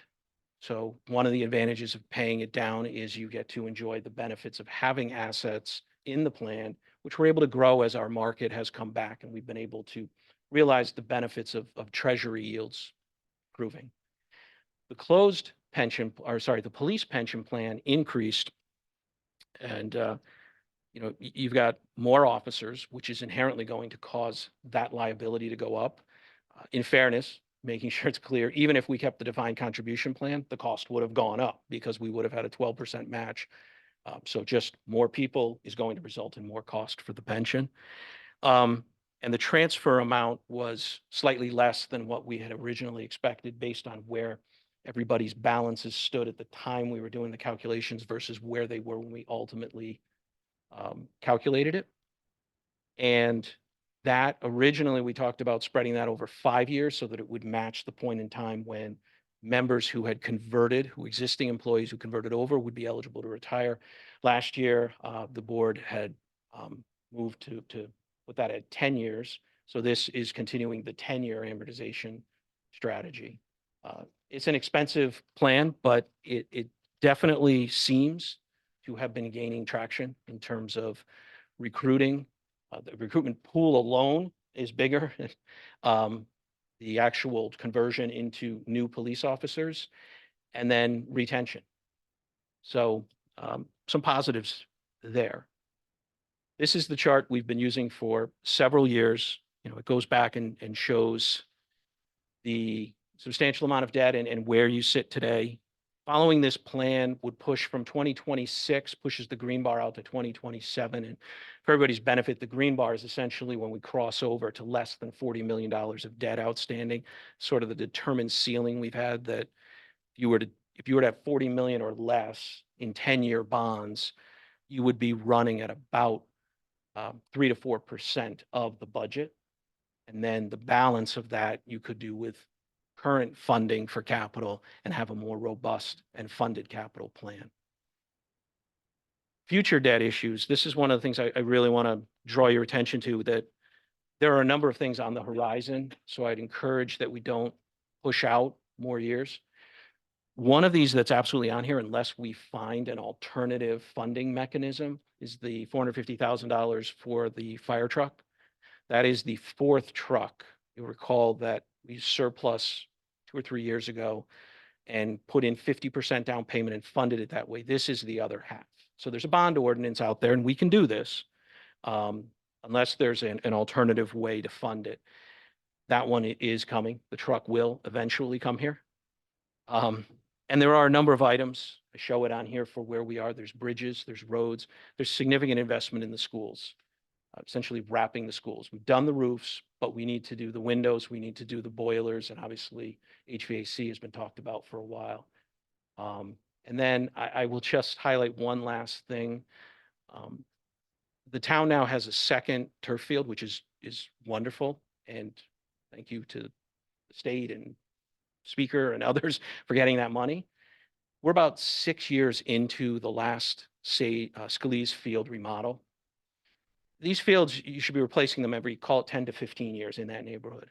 So one of the advantages of paying it down is you get to enjoy the benefits of having assets in the plan, which we're able to grow as our market has come back, and we've been able to realize the benefits of treasury yields improving. The closed pension, or sorry, the police pension plan increased, and you know, you've got more officers, which is inherently going to cause that liability to go up. In fairness, making sure it's clear, even if we kept the defined contribution plan, the cost would have gone up because we would have had a 12% match. So just more people is going to result in more cost for the pension. And the transfer amount was slightly less than what we had originally expected based on where everybody's balances stood at the time we were doing the calculations versus where they were when we ultimately calculated it. And that originally, we talked about spreading that over 5 years so that it would match the point in time when members who had converted, who existing employees who converted over would be eligible to retire. Last year, the board had moved to put that at 10 years. So this is continuing the 10-year amortization strategy. It's an expensive plan, but it definitely seems to have been gaining traction in terms of recruiting. The recruitment pool alone is bigger. The actual conversion into new police officers, and then retention. So some positives there. This is the chart we've been using for several years. You know, it goes back and shows the substantial amount of debt and where you sit today. Following this plan would push from 2026, pushes the green bar out to 2027. And for everybody's benefit, the green bar is essentially when we cross over to less than $40 million of debt outstanding, sort of the determined ceiling we've had, that if you were to have 40 million or less in 10-year bonds, you would be running at about 3 to 4% of the budget. And then the balance of that you could do with current funding for capital and have a more robust and funded capital plan. Future debt issues. This is one of the things I really want to draw your attention to, that there are a number of things on the horizon. So I'd encourage that we don't push out more years. One of these that's absolutely on here, unless we find an alternative funding mechanism, is the $450,000 for the fire truck. That is the fourth truck. You'll recall that we surplus 2 or 3 years ago and put in 50% down payment and funded it that way. This is the other half. So there's a bond ordinance out there, and we can do this unless there's an alternative way to fund it. That one is coming. The truck will eventually come here. And there are a number of items. I show it on here for where we are. There's bridges, there's roads, there's significant investment in the schools, essentially wrapping the schools. We've done the roofs, but we need to do the windows, we need to do the boilers, and obviously HVAC has been talked about for a while. And then I will just highlight one last thing. The town now has a second turf field, which is wonderful. And thank you to the state and speaker and others for getting that money. We're about 6 years into the last, say, Scalise Field remodel. These fields, you should be replacing them every, call it 10 to 15 years in that neighborhood.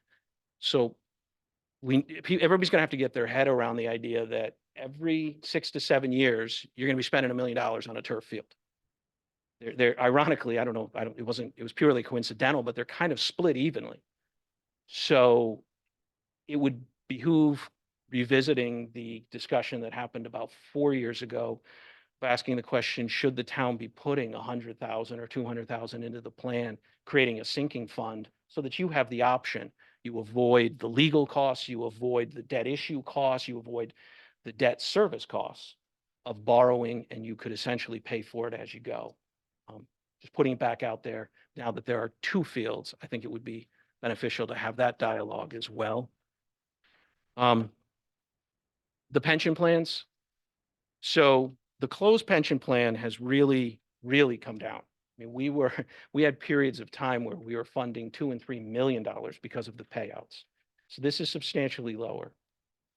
So everybody's going to have to get their head around the idea that every 6 to 7 years, you're going to be spending $1 million on a turf field. They're ironically, it was purely coincidental, but they're kind of split evenly. So it would behoove revisiting the discussion that happened about 4 years ago, of asking the question, should the town be putting 100,000 or 200,000 into the plan, creating a sinking fund so that you have the option. You avoid the legal costs, you avoid the debt issue costs, you avoid the debt service costs of borrowing, and you could essentially pay for it as you go. Just putting it back out there, now that there are 2 fields, I think it would be beneficial to have that dialogue as well. The pension plans. So the closed pension plan has really, really come down. I mean, we had periods of time where we were funding $2 and $3 million because of the payouts. So this is substantially lower.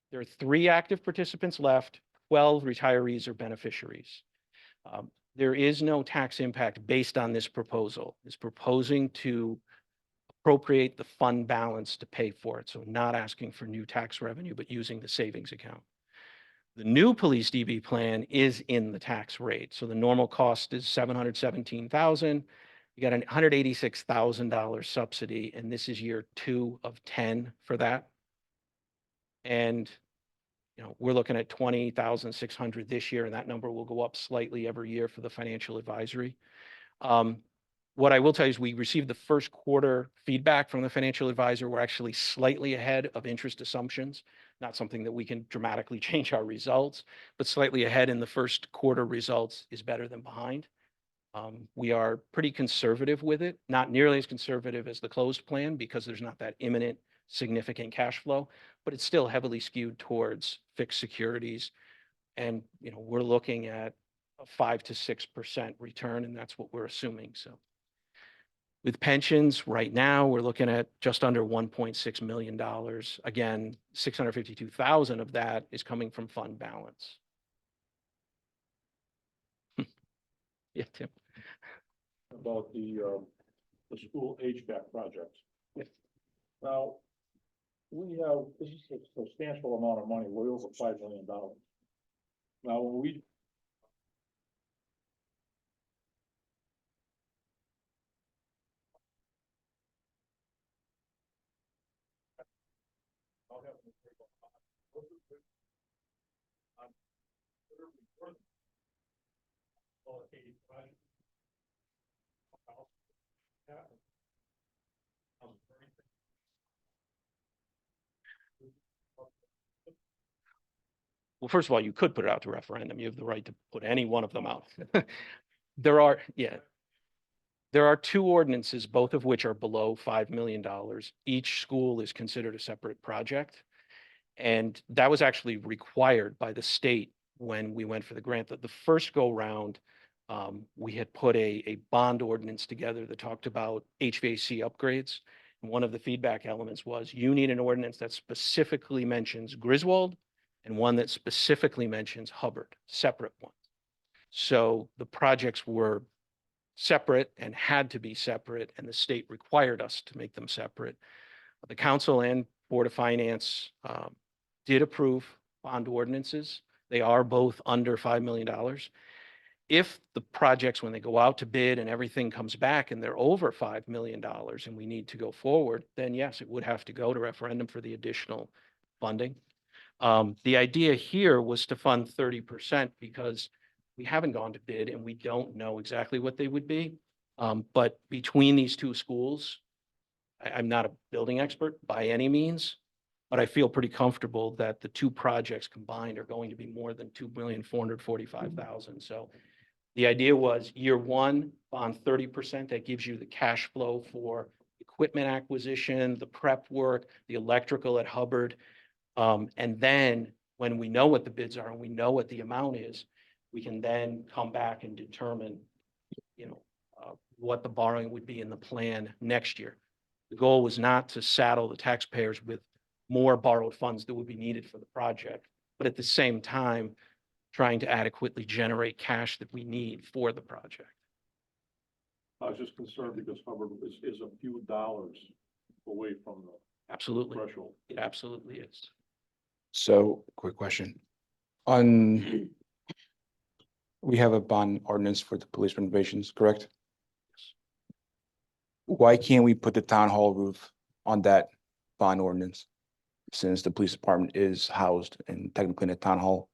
There are 3 active participants left, 12 retirees or beneficiaries. There is no tax impact based on this proposal. It's proposing to appropriate the fund balance to pay for it. So not asking for new tax revenue, but using the savings account. The new police DB plan is in the tax rate. So the normal cost is $717,000. You got an $186,000 subsidy, and this is year 2 of 10 for that. And we're looking at $20,600 this year, and that number will go up slightly every year for the financial advisory. What I will tell you is we received the first quarter feedback from the financial advisor. We're actually slightly ahead of interest assumptions, not something that we can dramatically change our results, but slightly ahead in the first quarter results is better than behind. We are pretty conservative with it, not nearly as conservative as the closed plan because there's not that imminent significant cash flow, but it's still heavily skewed towards fixed securities. And, we're looking at a 5 to 6% return, and that's what we're assuming. So With pensions, right now, we're looking at just under $1.6 million. Again, 652,000 of that is coming from fund balance. Yeah, Tim. About the school HVAC projects. Yeah. Now, this is a substantial amount of money, way over $5 million. Now, when we. Well, first of all, you could put it out to referendum. You have the right to put any one of them out. There are, yeah. There are two ordinances, both of which are below $5 million. Each school is considered a separate project. And that was actually required by the state when we went for the grant. The first go round, we had put a bond ordinance together that talked about HVAC upgrades. And one of the feedback elements was you need an ordinance that specifically mentions Griswold and one that specifically mentions Hubbard, separate ones. So the projects were separate and had to be separate, and the state required us to make them separate. The council and Board of Finance did approve bond ordinances. They are both under $5 million. If the projects, when they go out to bid and everything comes back and they're over $5 million and we need to go forward, then yes, it would have to go to referendum for the additional funding. The idea here was to fund 30% because we haven't gone to bid and we don't know exactly what they would be. But between these two schools, I'm not a building expert by any means, but I feel pretty comfortable that the two projects combined are going to be more than $2,445,000. So the idea was year one, bond 30%, that gives you the cash flow for equipment acquisition, the prep work, the electrical at Hubbard. And then when we know what the bids are and we know what the amount is, we can then come back and determine, what the borrowing would be in the plan next year. The goal was not to saddle the taxpayers with more borrowed funds that would be needed for the project, but at the same time, trying to adequately generate cash that we need for the project. I was just concerned because Hubbard is a few dollars away from the Absolutely. threshold. It absolutely is. So, quick question. We have a bond ordinance for the police renovations, correct? Why can't we put the town hall roof on that bond ordinance? Since the police department is housed and technically in a town hall?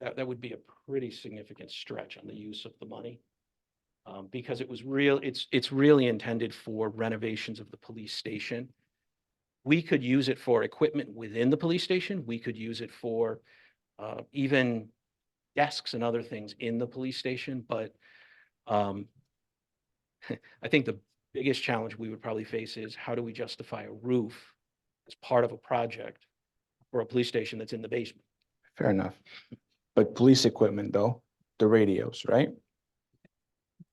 That would be a pretty significant stretch on the use of the money. Because it's really intended for renovations of the police station. We could use it for equipment within the police station. We could use it for even desks and other things in the police station. But I think the biggest challenge we would probably face is how do we justify a roof as part of a project for a police station that's in the basement? Fair enough. But police equipment though, the radios, right?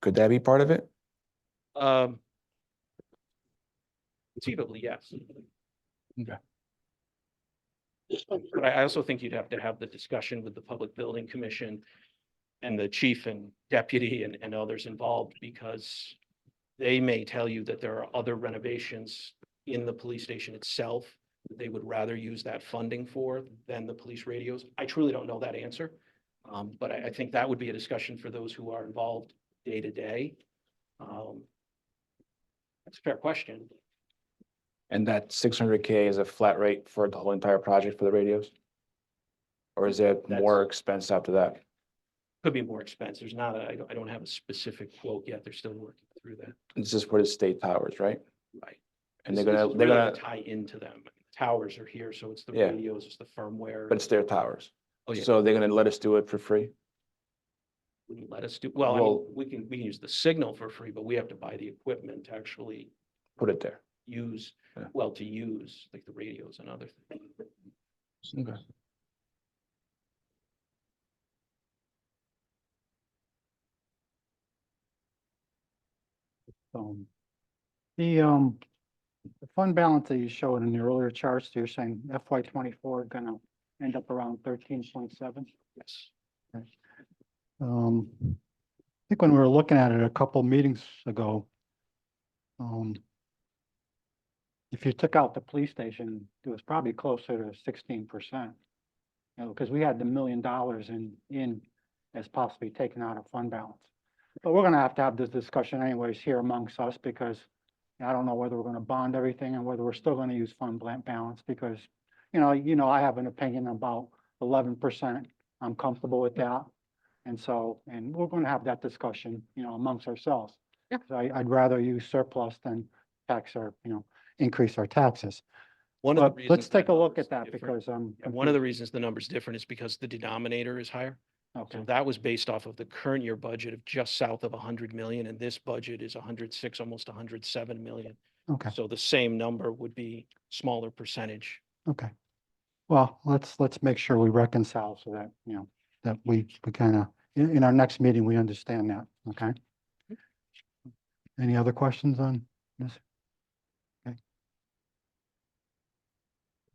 Could that be part of it? Conceivably, yes. Okay. But I also think you'd have to have the discussion with the Public Building Commission and the chief and deputy and others involved, because they may tell you that there are other renovations in the police station itself that they would rather use that funding for than the police radios. I truly don't know that answer. But I think that would be a discussion for those who are involved day to day. That's a fair question. And that 600K is a flat rate for the whole entire project for the radios? Or is there more expense after that? Could be more expensive. There's not I don't have a specific quote yet. They're still working through that. This is for the state towers, right? Right. And This they're is gonna really to tie into them. Towers are here, so it's the Yeah. radios, it's the firmware. but it's their towers. Oh, yeah. So they're gonna let us do it for free? Wouldn't let us do, well, I mean, Well- we can use the signal for free, but we have to buy the equipment to actually Put it there. use, Yeah. to use like the radios and other things. Okay. The the fund balance that you showed in the earlier charts, you're saying FY 24 gonna end up around 13.7. Yes. I think when we were looking at it a couple meetings ago, if you took out the police station, it was probably closer to 16%. You know, because we had the $1 million in as possibly taken out of fund balance. But we're gonna have to have this discussion anyways here amongst us, because I don't know whether we're gonna bond everything and whether we're still gonna use balance, because, I have an opinion about 11%. I'm comfortable with that. And so, and we're gonna have that discussion, amongst ourselves. Yeah. 'Cause I'd rather use surplus than tax our, increase our taxes. One of the But let's reasons take that a look number's at that different- because I'm. and one of the reasons the number's different is because the denominator is higher. Okay, So that was based off of the current year budget of just south of 100 million, and this budget is 106, almost 107 million. okay, So the same number would be smaller percentage. okay. Well, let's make sure we reconcile so that, that we kind of, in our next meeting, we understand that, okay? Any other questions on this?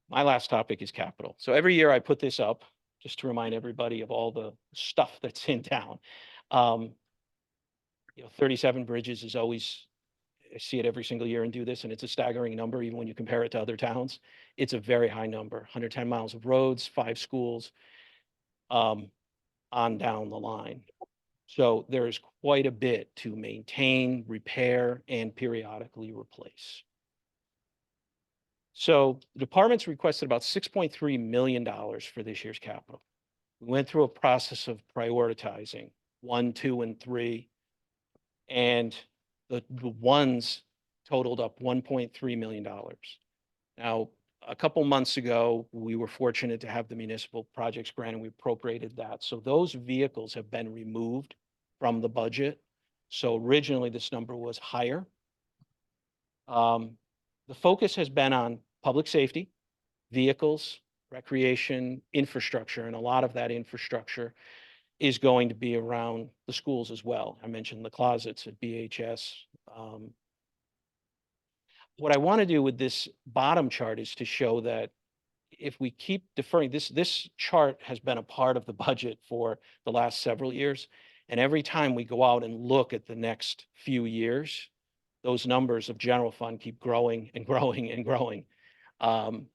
My last topic is capital. So every year I put this up just to remind everybody of all the stuff that's in town. 37 bridges is always, I see it every single year and do this, and it's a staggering number, even when you compare it to other towns. It's a very high number, 110 miles of roads, 5 schools, on down the line. So there is quite a bit to maintain, repair, and periodically replace. So the department's requested about $6.3 million for this year's capital. We went through a process of prioritizing 1, 2, and 3. And the ones totaled up $1.3 million. Now, a couple months ago, we were fortunate to have the municipal projects grant and we appropriated that. So those vehicles have been removed from the budget. So originally this number was higher. The focus has been on public safety, vehicles, recreation, infrastructure, and a lot of that infrastructure is going to be around the schools as well. I mentioned the closets at BHS. What I want to do with this bottom chart is to show that if we keep deferring, this chart has been a part of the budget for the last several years. And every time we go out and look at the next few years, those numbers of general fund keep growing and growing and growing. To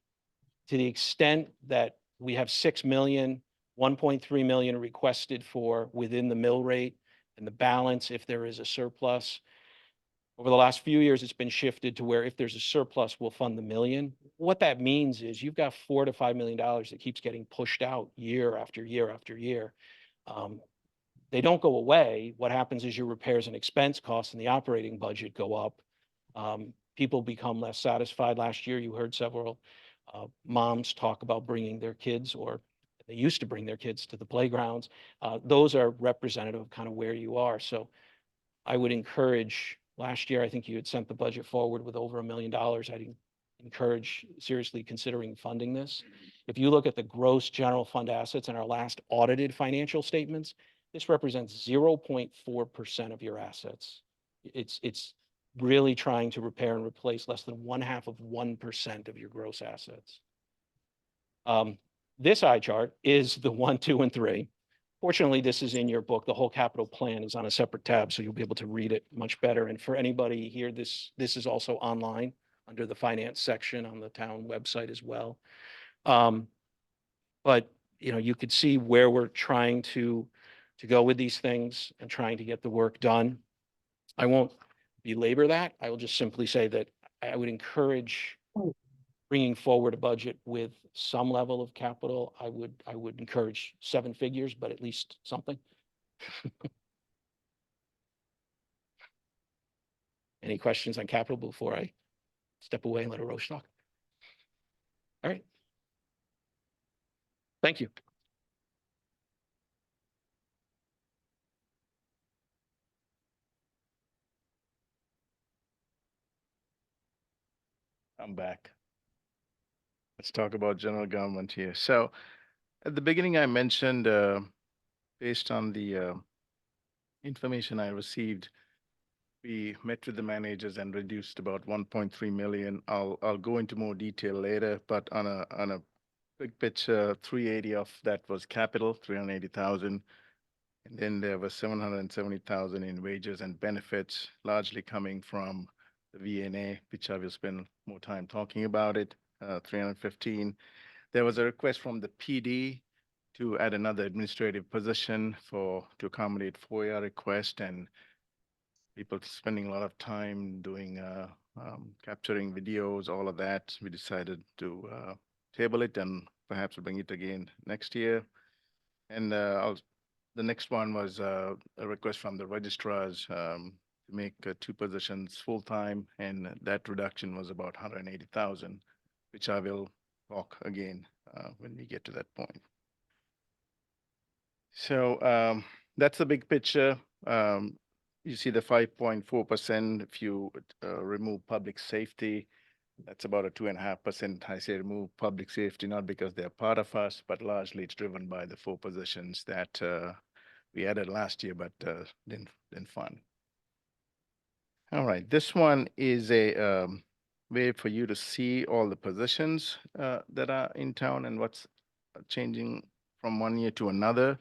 the extent that we have 6 million, 1.3 million requested for within the mill rate, and the balance, if there is a surplus. Over the last few years, it's been shifted to where if there's a surplus, we'll fund the million. What that means is you've got $4 to $5 million that keeps getting pushed out year after year after year. They don't go away. What happens is your repairs and expense costs in the operating budget go up. People become less satisfied. Last year, you heard several moms talk about bringing their kids, or they used to bring their kids to the playgrounds. Those are representative of kind of where you are. So I would encourage, last year, I think you had sent the budget forward with over $1 million. I'd encourage seriously considering funding this. If you look at the gross general fund assets in our last audited financial statements, this represents 0.4% of your assets. It's really trying to repair and replace less than 0.5% of your gross assets. This eye chart is the 1, 2, and 3. Fortunately, this is in your book. The whole capital plan is on a separate tab, so you'll be able to read it much better. And for anybody here, this is also online under the finance section on the town website as well. But you could see where we're trying to go with these things and trying to get the work done. I won't belabor that. I will just simply say that I would encourage bringing forward a budget with some level of capital. I would encourage 7 figures, but at least something. Any questions on capital before I step away and let Arosh talk? All right. Thank you. I'm back. Let's talk about general government here. So at the beginning, I mentioned, based on the information I received, we met with the managers and reduced about 1.3 million. I'll go into more detail later, but on a big picture, 380 of that was capital, 380,000. And then there was 770,000 in wages and benefits, largely coming from the VNA, which I will spend more time talking about it, 315. There was a request from the PD to add another administrative position to accommodate FOIA request and people spending a lot of time doing, capturing videos, all of that. We decided to table it and perhaps bring it again next year. And the next one was a request from the registrars to make 2 positions full-time, and that reduction was about 180,000, which I will talk again when we get to that point. So that's the big picture. You see the 5.4%. If you remove public safety, that's about a 2.5%. I say remove public safety, not because they're part of us, but largely it's driven by the 4 positions that we added last year, but didn't fund. All right, this one is a way for you to see all the positions that are in town and what's changing from one year to another.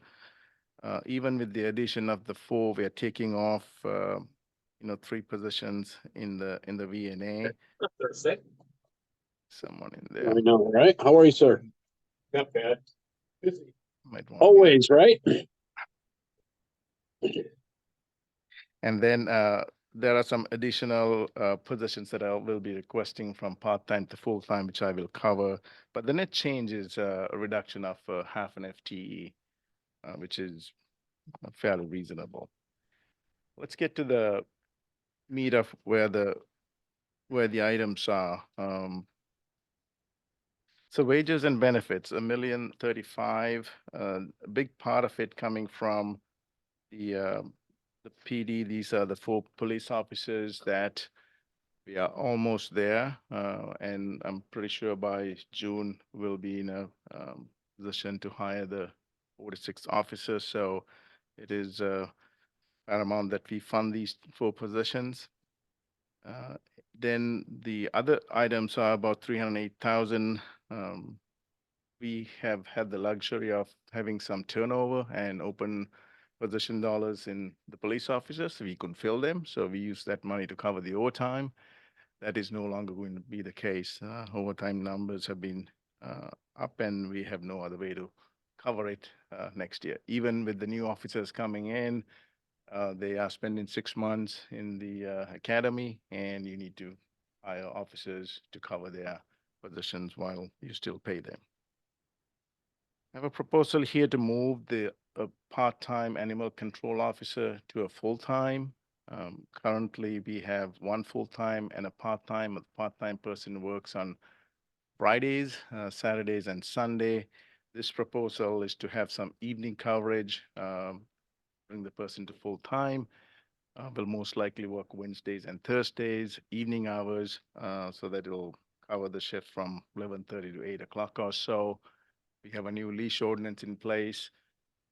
Even with the addition of the 4, we are taking off, 3 positions in the VNA. Someone in there I know, right? How are you, sir? Not bad. might want. Always, right? And then there are some additional positions that I will be requesting from part-time to full-time, which I will cover. But the net change is a reduction of half an FTE, which is fairly reasonable. Let's get to the meat of where the items are. So wages and benefits, $1,035,000. A big part of it coming from the PD. These are the 4 police officers that we are almost there, and I'm pretty sure by June we'll be in a position to hire the 46 officers. So it is paramount that we fund these 4 positions. Then the other items are about 308,000. We have had the luxury of having some turnover and open position dollars in the police officers, so we couldn't fill them. So we use that money to cover the overtime. That is no longer going to be the case. Overtime numbers have been up, and we have no other way to cover it next year. Even with the new officers coming in, they are spending 6 months in the academy, and you need to hire officers to cover their positions while you still pay them. I have a proposal here to move the part-time animal control officer to a full-time. Currently, we have 1 full-time and a part-time. A part-time person works on Fridays, Saturdays, and Sunday. This proposal is to have some evening coverage, bring the person to full-time. Will most likely work Wednesdays and Thursdays, evening hours, so that it'll cover the shift from 11:30 to 8 o'clock or so. We have a new leash ordinance in place,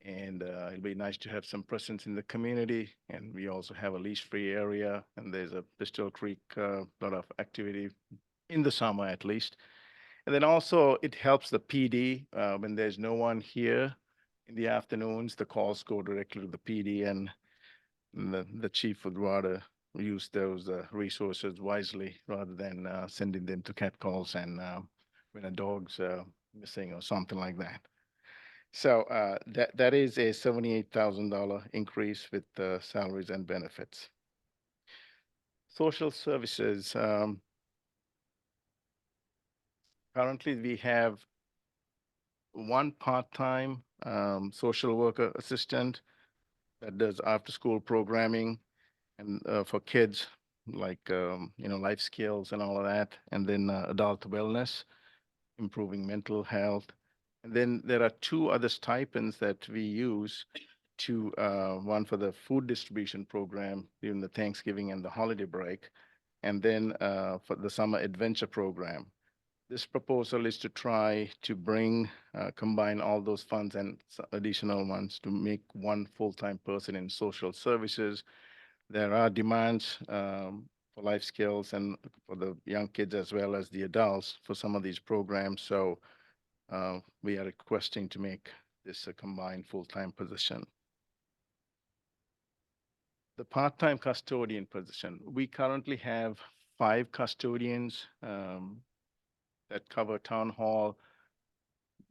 and it'll be nice to have some presence in the community. And we also have a leash-free area, and there's a Pistol Creek, lot of activity in the summer at least. And then also it helps the PD when there's no one here in the afternoons. The calls go directly to the PD, and the chief would rather use those resources wisely rather than sending them to cat calls and when a dog's missing or something like that. So that is a $78,000 increase with salaries and benefits. Social services. Currently, we have 1 part-time social worker assistant that does after-school programming and for kids, like life skills and all of that, and then adult wellness, improving mental health. And then there are 2 other stipends that we use to one for the food distribution program during the Thanksgiving and the holiday break, and then for the summer adventure program. This proposal is to try to combine all those funds and additional ones to make 1 full-time person in social services. there are demands for life skills and for the young kids as well as the adults for some of these programs. So we are requesting to make this a combined full-time position. The part-time custodian position, we currently have 5 custodians that cover town hall,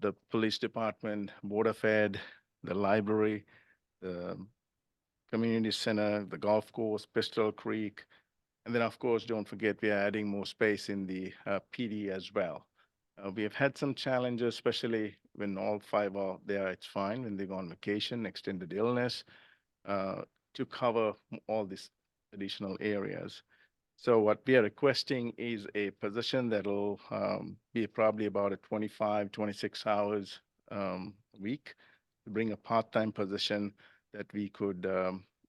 the police department, board of ed, the library, the community center, the golf course, Pistol Creek. And then, of course, don't forget, we are adding more space in the PD as well. We have had some challenges, especially when all 5 are there, it's fine. When they go on vacation, extended illness, to cover all these additional areas. So what we are requesting is a position that'll be probably about a 25, 26 hours a week, to bring a part-time position that we could,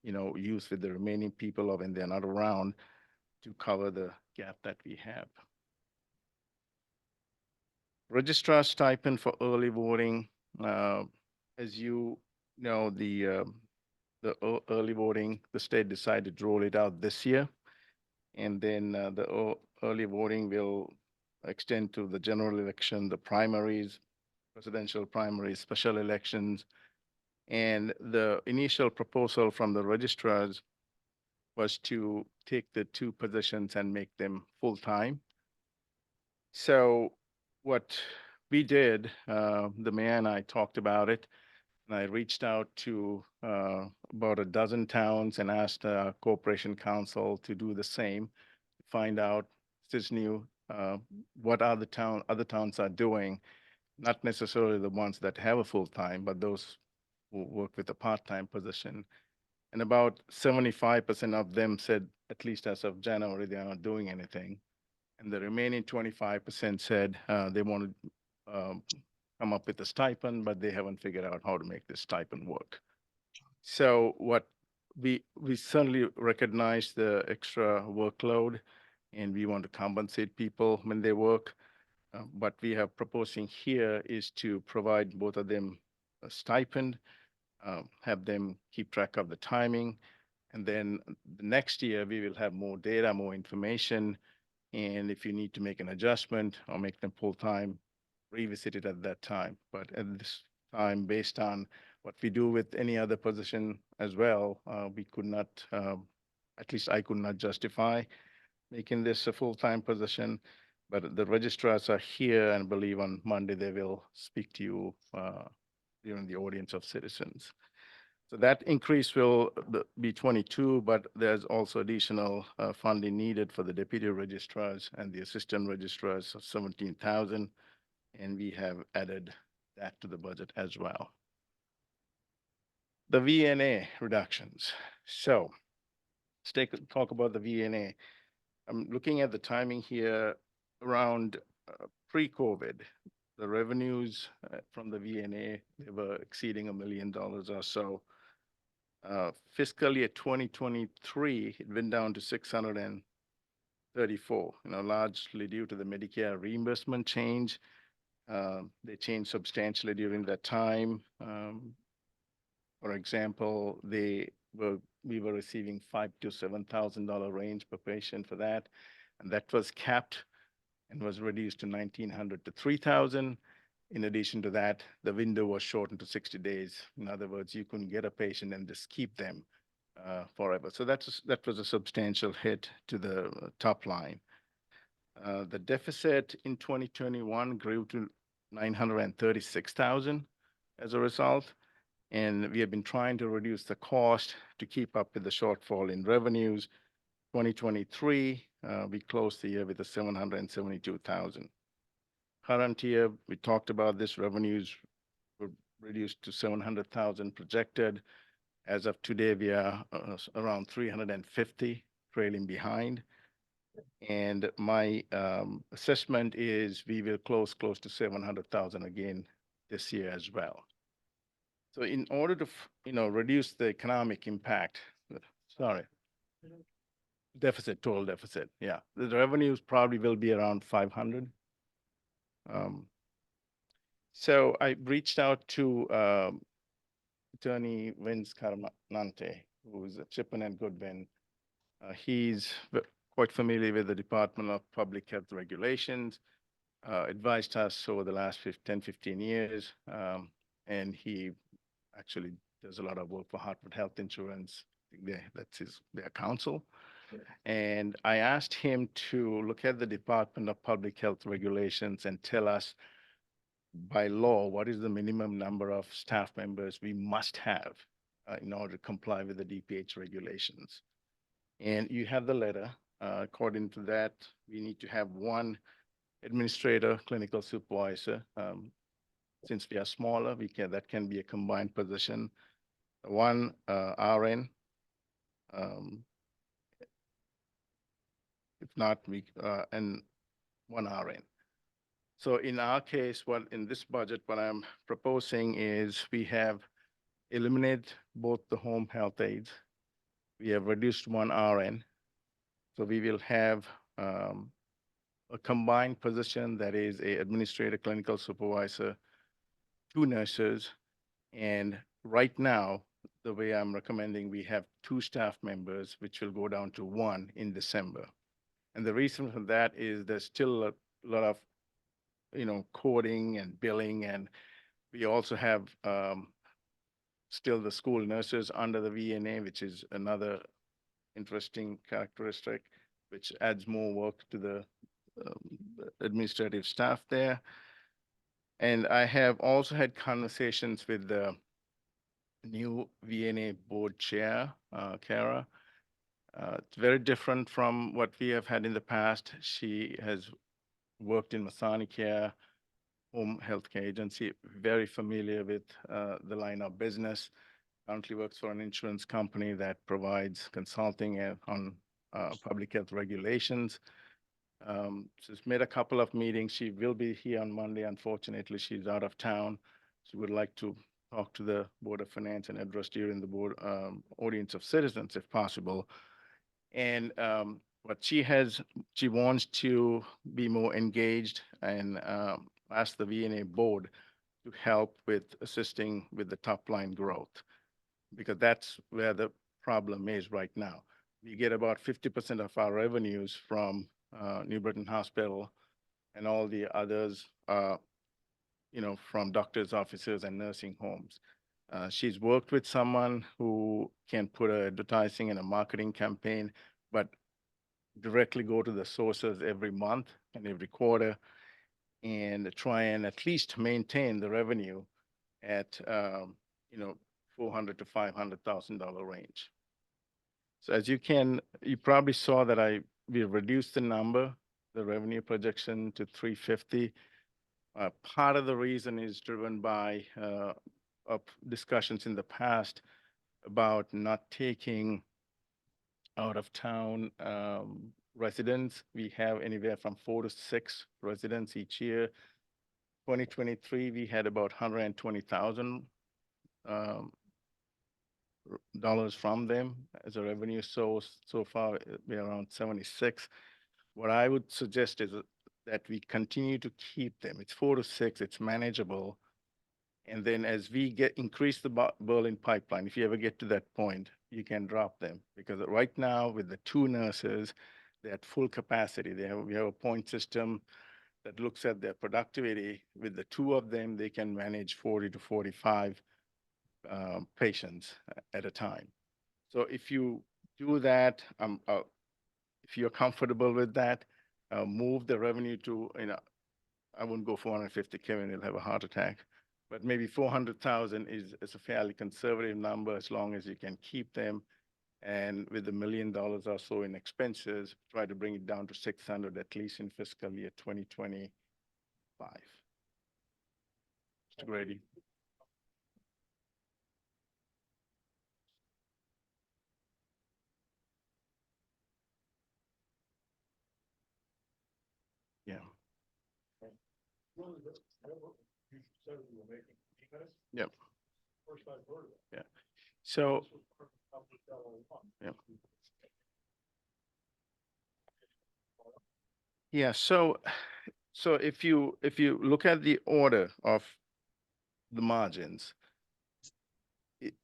use with the remaining people or when they're not around to cover the gap that we have. Registrar stipend for early voting. As you know, the early voting, the state decided to roll it out this year. And then the early voting will extend to the general election, the primaries, presidential primaries, special elections. And the initial proposal from the registrars was to take the 2 positions and make them full-time. So what we did, the mayor and I talked about it, and I reached out to about a dozen towns and asked Corporation Council to do the same, find out, this is new, what other towns are doing, not necessarily the ones that have a full-time, but those who work with a part-time position. And about 75% of them said, at least as of January, they are not doing anything. And the remaining 25% said they want to come up with a stipend, but they haven't figured out how to make this stipend work. So what we certainly recognize the extra workload, and we want to compensate people when they work. What we are proposing here is to provide both of them a stipend, have them keep track of the timing, and then the next year we will have more data, more information, and if you need to make an adjustment or make them full-time, revisit it at that time. But at this time, based on what we do with any other position as well, we could not, at least I could not justify making this a full-time position. But the registrars are here, and I believe on Monday they will speak to you during the audience of citizens. So that increase will be 22, but there's also additional funding needed for the deputy registrars and the assistant registrars of 17,000. And we have added that to the budget as well. The VNA reductions. So let's talk about the VNA. I'm looking at the timing here around pre-COVID. The revenues from the VNA, they were exceeding $1 million or so. Fiscal year 2023, it went down to 634, largely due to the Medicare reimbursement change. They changed substantially during that time. For example, we were receiving $5,000 to $7,000 range per patient for that, and that was capped and was reduced to $1,900 to $3,000. In addition to that, the window was shortened to 60 days. In other words, you couldn't get a patient and just keep them forever. So that was a substantial hit to the top line. The deficit in 2021 grew to $936,000 as a result. And we have been trying to reduce the cost to keep up with the shortfall in revenues. 2023, we closed the year with a $772,000. Current year, we talked about this, revenues were reduced to $700,000 projected. As of today, we are around 350, trailing behind. And my assessment is we will close to 700,000 again this year as well. So in order to, reduce the economic impact, total deficit, yeah. The revenues probably will be around 500. So I reached out to Attorney Vince Caramante, who is at Chipman and Goodwin, He's quite familiar with the Department of Public Health Regulations, advised us over the last 15 years. And he actually does a lot of work for Hartford Health Insurance. That's their counsel. And I asked him to look at the Department of Public Health Regulations and tell us by law, what is the minimum number of staff members we must have in order to comply with the DPH regulations. And you have the letter. According to that, we need to have one administrator, clinical supervisor. Since we are smaller, that can be a combined position. One RN. If not, and one RN. So in our case, in this budget, what I'm proposing is we have eliminated both the home health aides. We have reduced one RN. So we will have a combined position that is a administrator, clinical supervisor, 2 nurses. And right now, the way I'm recommending, we have 2 staff members, which will go down to 1 in December. And the reason for that is there's still a lot of, coding and billing, and we also have still the school nurses under the VNA, which is another interesting characteristic, which adds more work to the administrative staff there. And I have also had conversations with the new VNA board chair, Kara. It's very different from what we have had in the past. She has worked in Massanicare home healthcare agency, very familiar with the line of business. Currently works for an insurance company that provides consulting on public health regulations. She's made a couple of meetings. She will be here on Monday. Unfortunately, she's out of town. She would like to talk to the Board of Finance and address during the board audience of citizens if possible. And what she wants to be more engaged and ask the VNA board to help with assisting with the top line growth, because that's where the problem is right now. We get about 50% of our revenues from New Britain Hospital and all the others, from doctors' offices and nursing homes. She's worked with someone who can put an advertising and a marketing campaign, but directly go to the sources every month and every quarter and try and at least maintain the revenue at, $400,000 to $500,000 range. So as you probably saw that we reduced the revenue projection to 350. Part of the reason is driven by of discussions in the past about not taking out of town residents. We have anywhere from 4 to 6 residents each year. 2023, we had about $120,000 dollars from them as a revenue source. So far, we're around 76. What I would suggest is that we continue to keep them. It's 4 to 6, it's manageable. And then as we increase the Berlin pipeline, if you ever get to that point, you can drop them. Because right now with the 2 nurses, they're at full capacity. We have a point system that looks at their productivity. With the 2 of them, they can manage 40 to 45 patients at a time. So if you do that, if you're comfortable with that, move the revenue to, I wouldn't go 450, Kevin, he'll have a heart attack. But maybe 400,000 is a fairly conservative number as long as you can keep them. And with $1 million or so in expenses, try to bring it down to 600 at least in fiscal year 2025. Mr. Grady. Yeah. Yep. First I've heard of it. Yeah. So, This was part of public LO1. yeah. Yeah, so if you look at the order of the margins,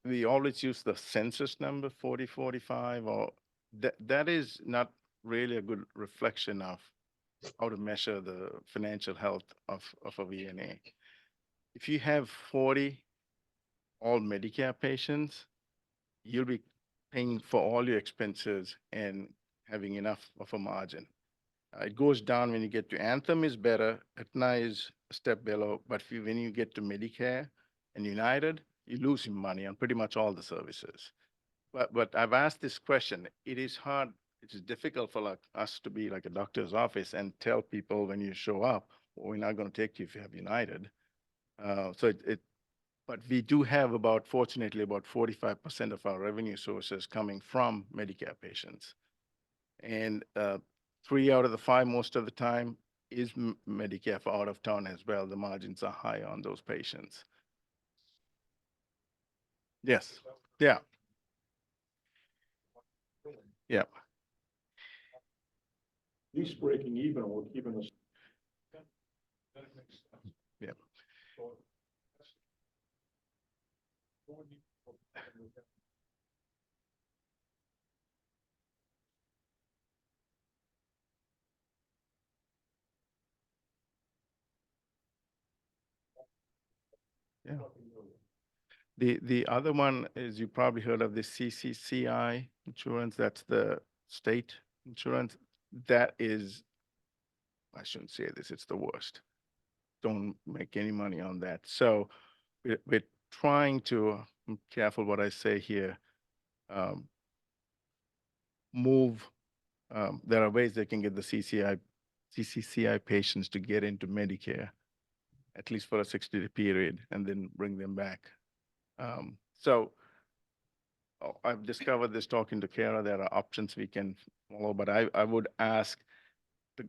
we always use the census number 4045 or that is not really a good reflection of how to measure the financial health of a VNA. If you have 40 all Medicare patients, you'll be paying for all your expenses and having enough of a margin. It goes down when you get to Anthem is better, Aetna is a step below, but when you get to Medicare and United, you're losing money on pretty much all the services. But I've asked this question. It is hard, it is difficult for like us to be like a doctor's office and tell people when you show up, well, we're not going to take you if you have United. But we do have fortunately, about 45% of our revenue sources coming from Medicare patients. And 3 out of the 5 most of the time is Medicare for out of town as well. The margins are high on those patients. Yes, yeah. Yeah. At least breaking even, we're keeping this. Yeah. Yeah. The other one is you probably heard of the CCCI insurance. That's the state insurance. That is, I shouldn't say this, it's the worst. Don't make any money on that. So we're trying to, I'm careful what I say here, move, there are ways they can get the CCCI patients to get into Medicare, at least for a 60-day period, and then bring them back. I've discovered this talking to Kara, there are options we can follow, but I would ask,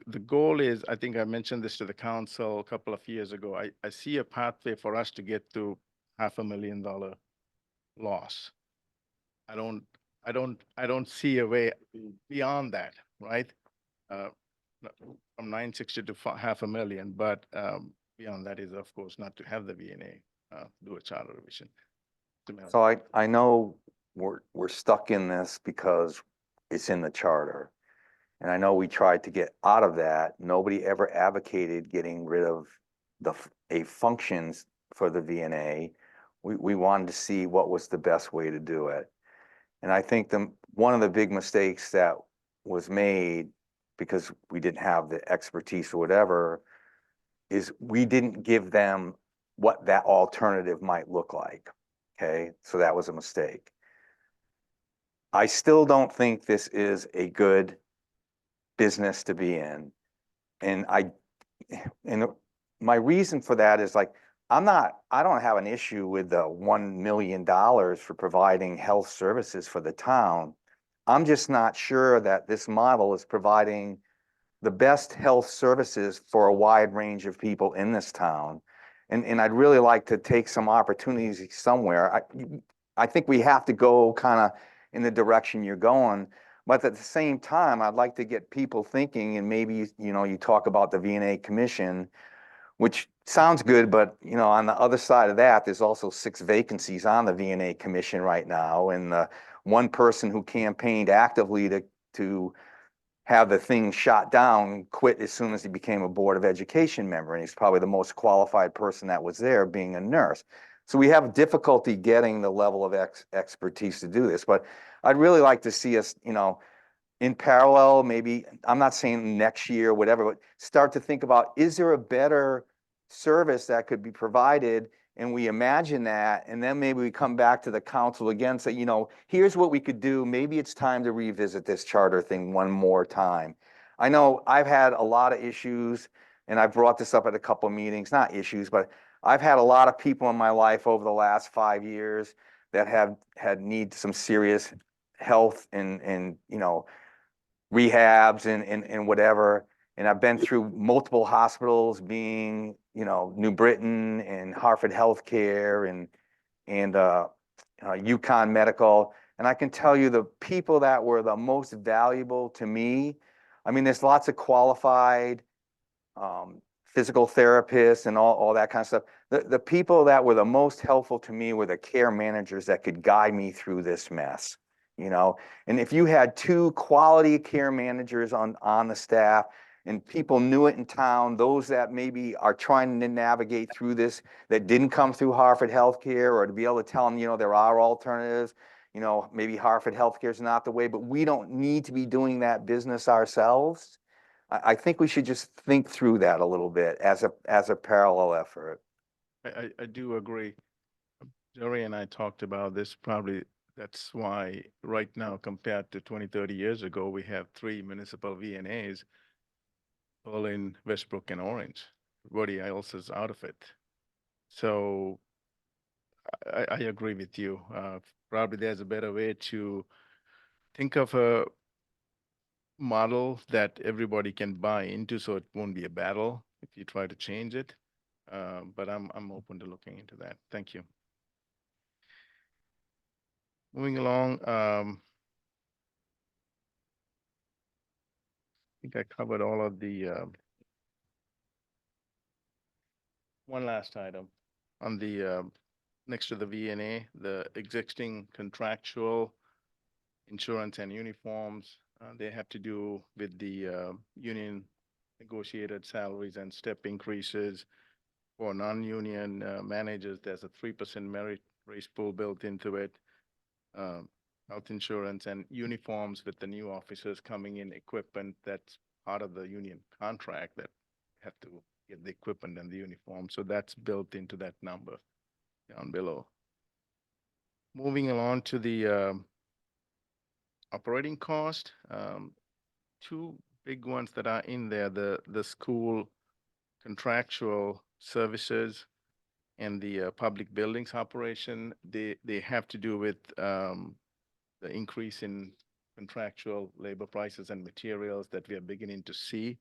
the goal is, I think I mentioned this to the council a couple of years ago, I see a pathway for us to get to $500,000 loss. I don't see a way beyond that, right? From 960 to $500,000, but beyond that is, of course, not to have the VNA do a charter revision. So I know we're stuck in this because it's in the charter. And I know we tried to get out of that. Nobody ever advocated getting rid of a functions for the VNA. We wanted to see what was the best way to do it. And I think one of the big mistakes that was made, because we didn't have the expertise or whatever, is we didn't give them what that alternative might look like. Okay, so that was a mistake. I still don't think this is a good business to be in. And my reason for that is like, I don't have an issue with the $1 million for providing health services for the town. I'm just not sure that this model is providing the best health services for a wide range of people in this town. And I'd really like to take some opportunities somewhere. I think we have to go kind of in the direction you're going. But at the same time, I'd like to get people thinking, and maybe, you talk about the VNA commission, which sounds good, but, on the other side of that, there's also 6 vacancies on the VNA commission right now. And the one person who campaigned actively to have the thing shot down quit as soon as he became a Board of Education member. And he's probably the most qualified person that was there, being a nurse. So we have difficulty getting the level of expertise to do this. But I'd really like to see us, in parallel, maybe, I'm not saying next year, whatever, but start to think about, is there a better service that could be provided? And we imagine that, and then maybe we come back to the council again, say, here's what we could do. Maybe it's time to revisit this charter thing one more time. I know I've had a lot of issues, and I've brought this up at a couple of meetings, not issues, but I've had a lot of people in my life over the last 5 years that have need some serious health and rehabs and whatever. And I've been through multiple hospitals, being, New Britain and Hartford Healthcare and UConn Medical. And I can tell you the people that were the most valuable to me, I mean, there's lots of qualified physical therapists and all that kind of stuff. The people that were the most helpful to me were the care managers that could guide me through this mess. you know? And if you had two quality care managers on the staff and people knew it in town, those that maybe are trying to navigate through this, that didn't come through Hartford Healthcare, or to be able to tell them, you know, there are alternatives, you know, maybe Hartford Healthcare is not the way, but we don't need to be doing that business ourselves. I think we should just think through that a little bit as a parallel effort. I do agree. Jerry and I talked about this, probably that's why right now compared to 20, 30 years ago, we have 3 municipal VNAs, Berlin, Westbrook, and Orange. Everybody else is out of it. So I agree with you. Probably there's a better way to think of a model that everybody can buy into, so it won't be a battle if you try to change it. But I'm open to looking into that. Thank you. Moving along, I think I covered all of the, one last item on the, next to the VNA, the existing contractual insurance and uniforms, they have to do with the union negotiated salaries and step increases. For non-union managers, there's a 3% merit raise pool built into it. Health insurance and uniforms with the new officers coming in, equipment that's part of the union contract that have to get the equipment and the uniform. So that's built into that number down below. Moving along to the operating cost, two big ones that are in there, the school contractual services and the public buildings operation. They have to do with the increase in contractual labor prices and materials that we are beginning to see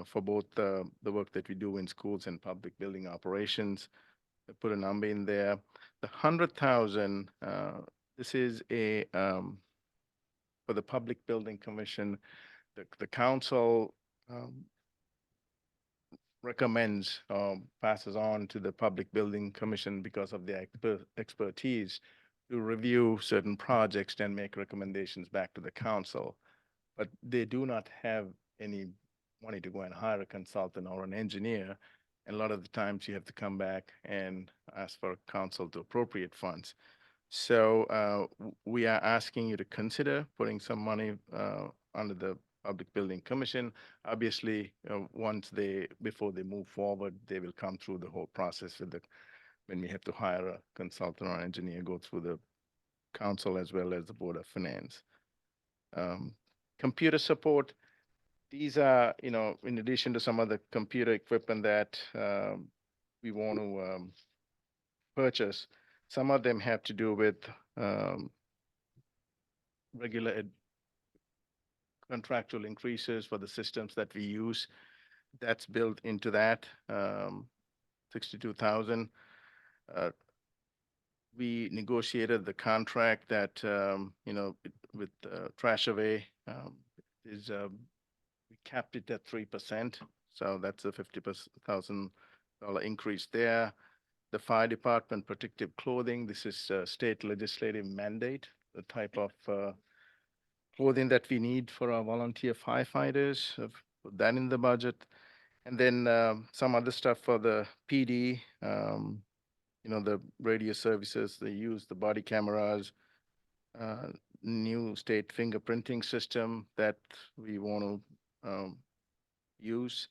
for both the work that we do in schools and public building operations. I put a number in there. The 100,000, this is a for the Public Building Commission. The council recommends, passes on to the Public Building Commission because of their expertise to review certain projects and make recommendations back to the council. But they do not have any money to go and hire a consultant or an engineer. And a lot of the times you have to come back and ask for council to appropriate funds. So we are asking you to consider putting some money under the Public Building Commission. Obviously, before they move forward, they will come through the whole process with when we have to hire a consultant or engineer, go through the council as well as the Board of Finance. Computer support, these are, in addition to some of the computer equipment that we want to purchase, some of them have to do with regular contractual increases for the systems that we use. That's built into that, 62,000. We negotiated the contract that, with Trashaway, we capped it at 3%. So that's a $50,000 increase there. The fire department protective clothing, this is a state legislative mandate, the type of clothing that we need for our volunteer firefighters, put that in the budget. And then some other stuff for the PD, the radio services, they use the body cameras, new state fingerprinting system that we want to use.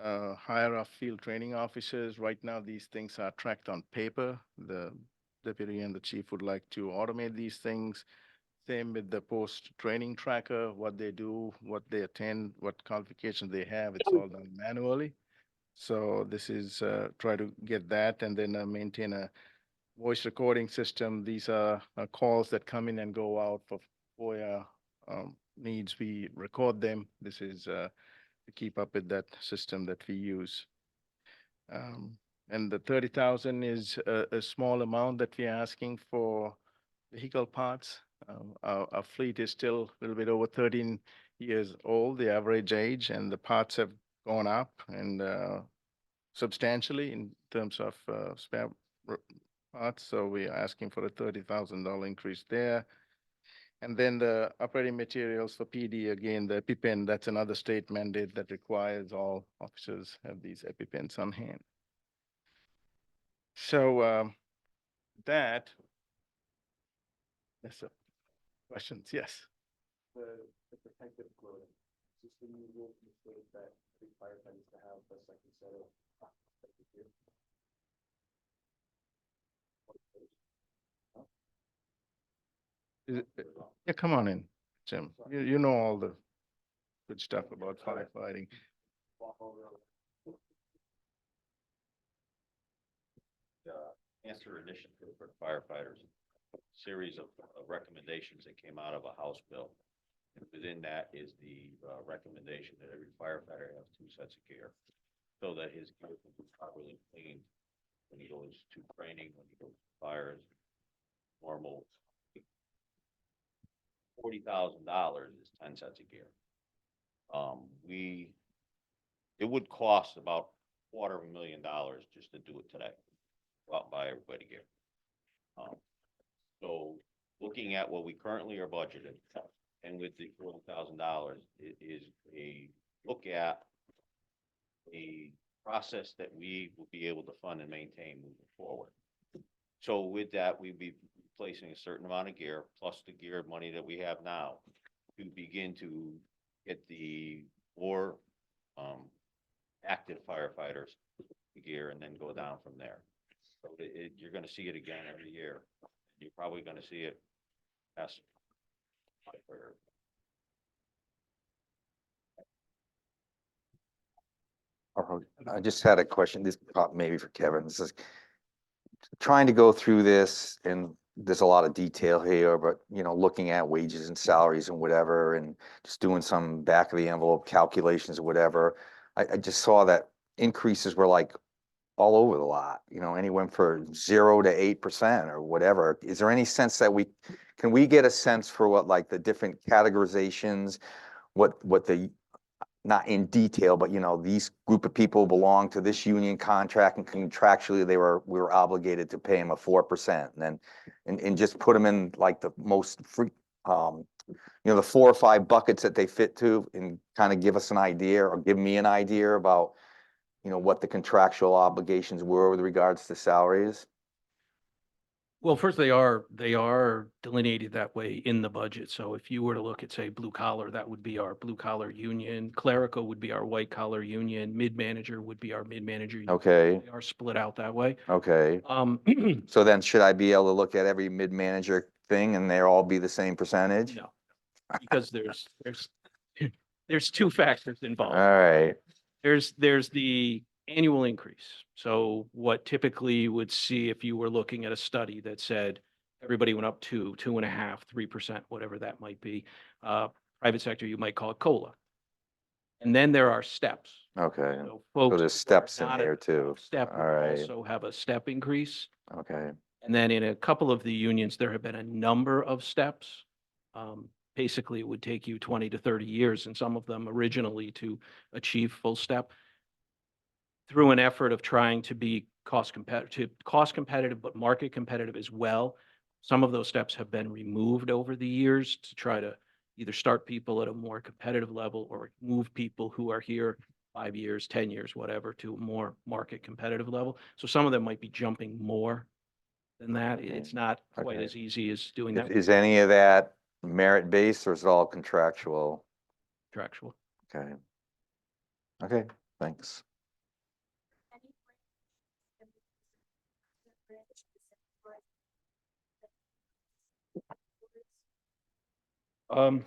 Hire our field training officers. Right now, these things are tracked on paper. The deputy and the chief would like to automate these things. Same with the post-training tracker, what they do, what they attend, what qualifications they have. It's all done manually. So this is try to get that and then maintain a voice recording system. These are calls that come in and go out for FOIA needs. We record them. This is to keep up with that system that we use. And the 30,000 is a small amount that we're asking for vehicle parts. Our fleet is still a little bit over 13 years old, the average age, and the parts have gone up and substantially in terms of spare parts. So we are asking for a $30,000 increase there. And then the operating materials for PD, again, the EpiPen, that's another state mandate that requires all officers have these EpiPens on hand. So that, yes, sir. Questions? Yes. The protective clothing, is this the new rule from the state that every firefighter needs to have a second set of protective gear? Yeah, come on in, Jim. You know all the good stuff about firefighting. Answer initiative for firefighters, series of recommendations that came out of a House bill. And within that is the recommendation that every firefighter have 2 sets of gear so that his gear can be properly cleaned when he goes to training, when he goes to fires. Normal $40,000 is 10 sets of gear. It would cost about $250,000 just to do it today. Go out and buy everybody gear. So looking at what we currently are budgeted and with the $40,000, it is a look at a process that we will be able to fund and maintain moving forward. So with that, we'd be placing a certain amount of gear plus the gear money that we have now to begin to get the more active firefighters gear and then go down from there. So you're going to see it again every year. You're probably going to see it past. I just had a question, this maybe for Kevin. This is trying to go through this, and there's a lot of detail here, but looking at wages and salaries and whatever, and just doing some back of the envelope calculations or whatever. I just saw that increases were like all over the lot, anywhere from 0 to 8% or whatever. Is there any sense that can we get a sense for what like the different categorizations, what the, not in detail, but these group of people belong to this union contract and contractually we were obligated to pay them a 4%, and then and just put them in like the most free, the 4 or 5 buckets that they fit to, and kind of give us an idea, or give me an idea about what the contractual obligations were with regards to salaries. Well, first, they are delineated that way in the budget. So if you were to look at, say, blue collar, that would be our blue collar union. Clerical would be our white collar union. Mid-manager would be our mid-manager union. Okay, They are split out that way. okay. Um, So then should I be able to look at every mid-manager thing and they all be the same percentage? no, because there's 2 factors All involved. right, There's the annual increase. So what typically you would see if you were looking at a study that said everybody went up 2, 2.5, 3%, whatever that might be. Private sector, you might call it COLA. And then there are steps. okay. So So folks there's who are steps in not there at too. step All right, also have a step increase. okay, And then in a couple of the unions, there have been a number of steps. Basically, it would take you 20 to 30 years, and some of them originally, to achieve full step. Through an effort of trying to be cost competitive, but market competitive as well. Some of those steps have been removed over the years to try to either start people at a more competitive level or move people who are here 5 years, 10 years, whatever, to a more market competitive level. So some of them might be jumping more than that. Okay. It's not quite Okay. as easy as doing that is any of that merit-based or is it all contractual? contractual. Okay. Okay, thanks. Um,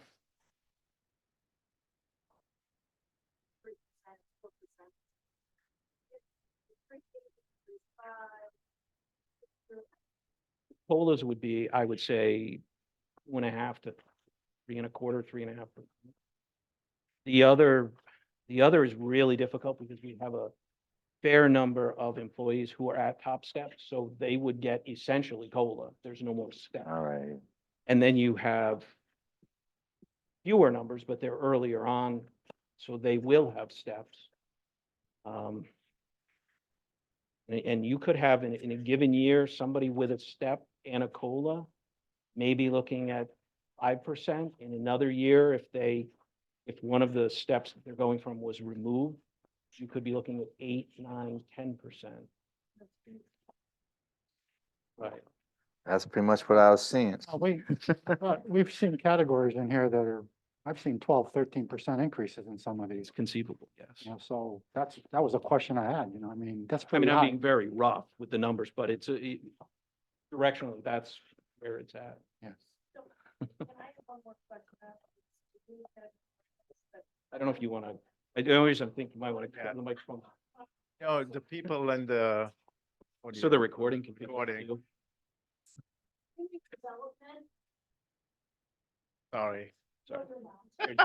COLAs would be, I would say, 2.5 to 3.25, 3.5. The other is really difficult because we have a fair number of employees who are at top steps, so they would get essentially COLA. There's no more step. All right, And then you have fewer numbers, but they're earlier on, so they will have steps. And you could have in a given year, somebody with a step and a COLA, maybe looking at 5%. In another year, if one of the steps that they're going from was removed, you could be looking at 8, 9, 10%. Right. That's pretty much what I was seeing. We've seen categories in here that are, I've seen 12, 13% increases in some of these. It's conceivable, yes. You know, so that was a question I had, you know, I mean, that's I pretty mean, I'm high. being very rough with the numbers, but directionally, that's where it's at. Yes. I don't know if you want to, the only reason I think you might want to get on the microphone, No, the people and the. what do so you- the recording can pick up Recording. too. Sorry. Sorry. You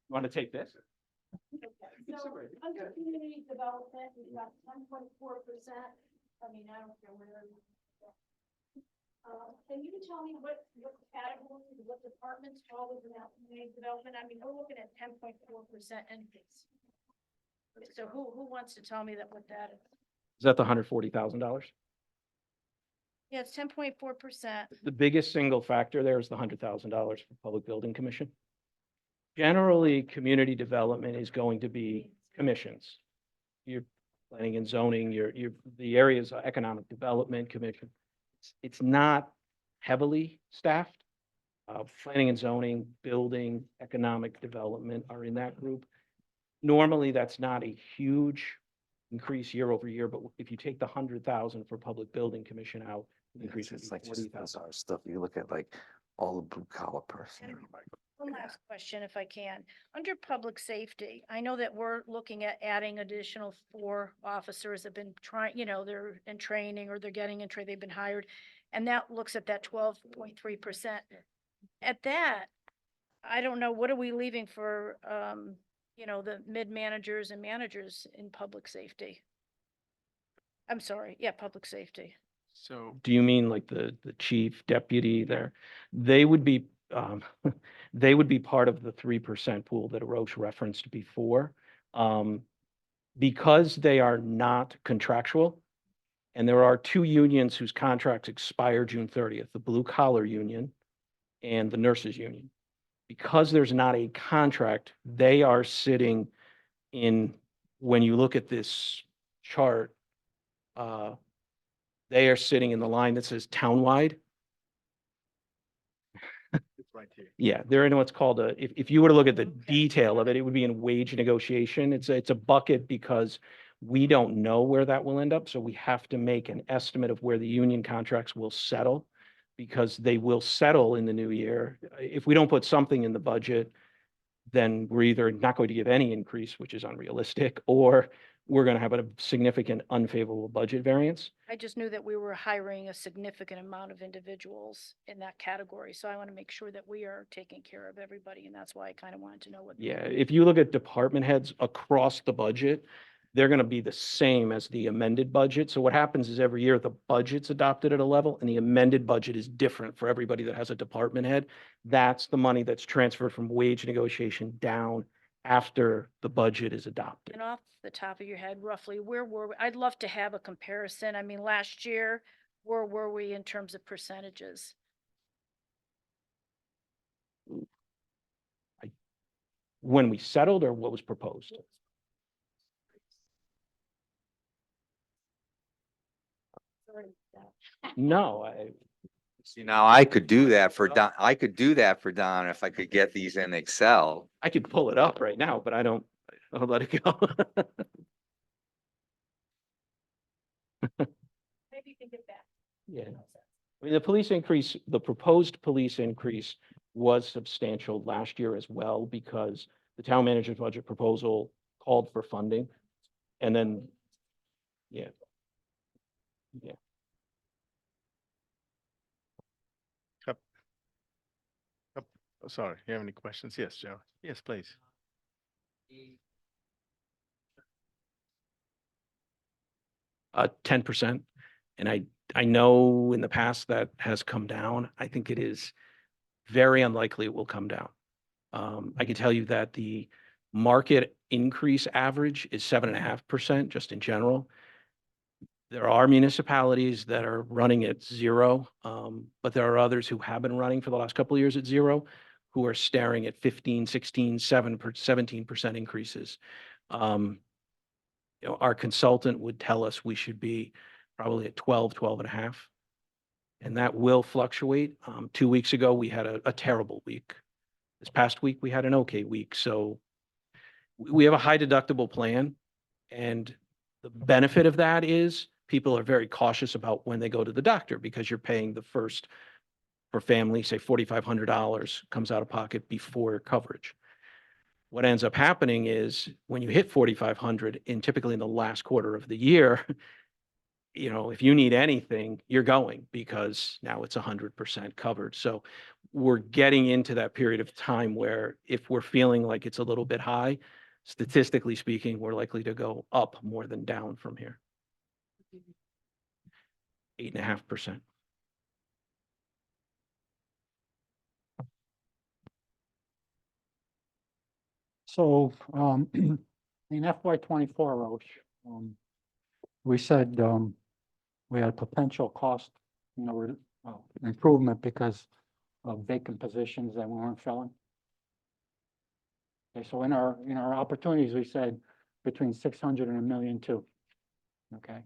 want to take this? Okay, so under community development, we've got 10.4%. I mean, I don't care where. Can you tell me what categories, what departments fall within that community development? I mean, we're looking at 10.4% increase. So who wants to tell me that what that is? Is that the $140,000? Yeah, it's 10.4%. The biggest single factor there is the $100,000 for Public Building Commission. Generally, community development is going to be commissions. Your planning and zoning, the areas of economic development commission. It's not heavily staffed. Planning and zoning, building, economic development are in that group. Normally, that's not a huge increase year over year, but if you take the 100,000 for Public Building Commission out, the increase would It's be like just 40,000. our stuff. You look at like all the blue collar person. One last question, if I can. Under public safety, I know that we're looking at adding additional 4 officers have been trying, you know, they're in training or they're getting in training, they've been hired. And that looks at that 12.3%. At that, I don't know, what are we leaving for, you know, the mid-managers and managers in public safety? I'm sorry, yeah, public safety. So, Do you mean like the chief deputy there? They would be, they would be part of the 3% pool that Roche referenced before. Because they are not contractual, and there are 2 unions whose contracts expire June 30th, the blue collar union and the nurses union. Because there's not a contract, they are sitting in, when you look at this chart, they are sitting in the line that says townwide. it's right here. Yeah, they're in what's called if you were to look at the detail of it, it would be in wage negotiation. It's a bucket because we don't know where that will end up. So we have to make an estimate of where the union contracts will settle because they will settle in the new year. If we don't put something in the budget, then we're either not going to give any increase, which is unrealistic, or we're going to have a significant unfavorable budget variance. I just knew that we were hiring a significant amount of individuals in that category. So I want to make sure that we are taking care of everybody. And that's why I kind of wanted to know what. Yeah, if you look at department heads across the budget, they're going to be the same as the amended budget. So what happens is every year the budget's adopted at a level and the amended budget is different for everybody that has a department head. That's the money that's transferred from wage negotiation down after the budget is adopted. And off the top of your head, roughly, where were we? I'd love to have a comparison. I mean, last year, where were we in terms of percentages? When we settled or what was proposed? No, See, now I could do that for Don. I could do that for Don if I could get these in Excel. I could pull it up right now, but I'll let it go. Maybe you can get back. Yeah. I mean, the police increase, the proposed police increase was substantial last year as well because the town manager's budget proposal called for funding. And then, yeah. Yeah. Oh, sorry, you have any questions? Yes, Joe. Yes, please. 10%. And I know in the past that has come down. I think it is very unlikely it will come down. I can tell you that the market increase average is 7.5% just in general. There are municipalities that are running at zero, but there are others who have been running for the last couple of years at zero, who are staring at 15, 16, 17% increases. Our consultant would tell us we should be probably at 12, 12 and a half. And that will fluctuate. 2 weeks ago, we had a terrible week. This past week, we had an okay week. So we have a high deductible plan. And the benefit of that is people are very cautious about when they go to the doctor because you're paying the first for family, say $4,500 comes out of pocket before coverage. What ends up happening is when you hit 4,500 typically in the last quarter of the year, if you need anything, you're going because now it's 100% covered. So we're getting into that period of time where if we're feeling like it's a little bit high, statistically speaking, we're likely to go up more than down from here. 8.5%. So, in FY '24, Roche, we said, we had potential cost, improvement because of vacant positions that we weren't filling. Okay, so in our opportunities, we said between 600 and 1 million too. Okay.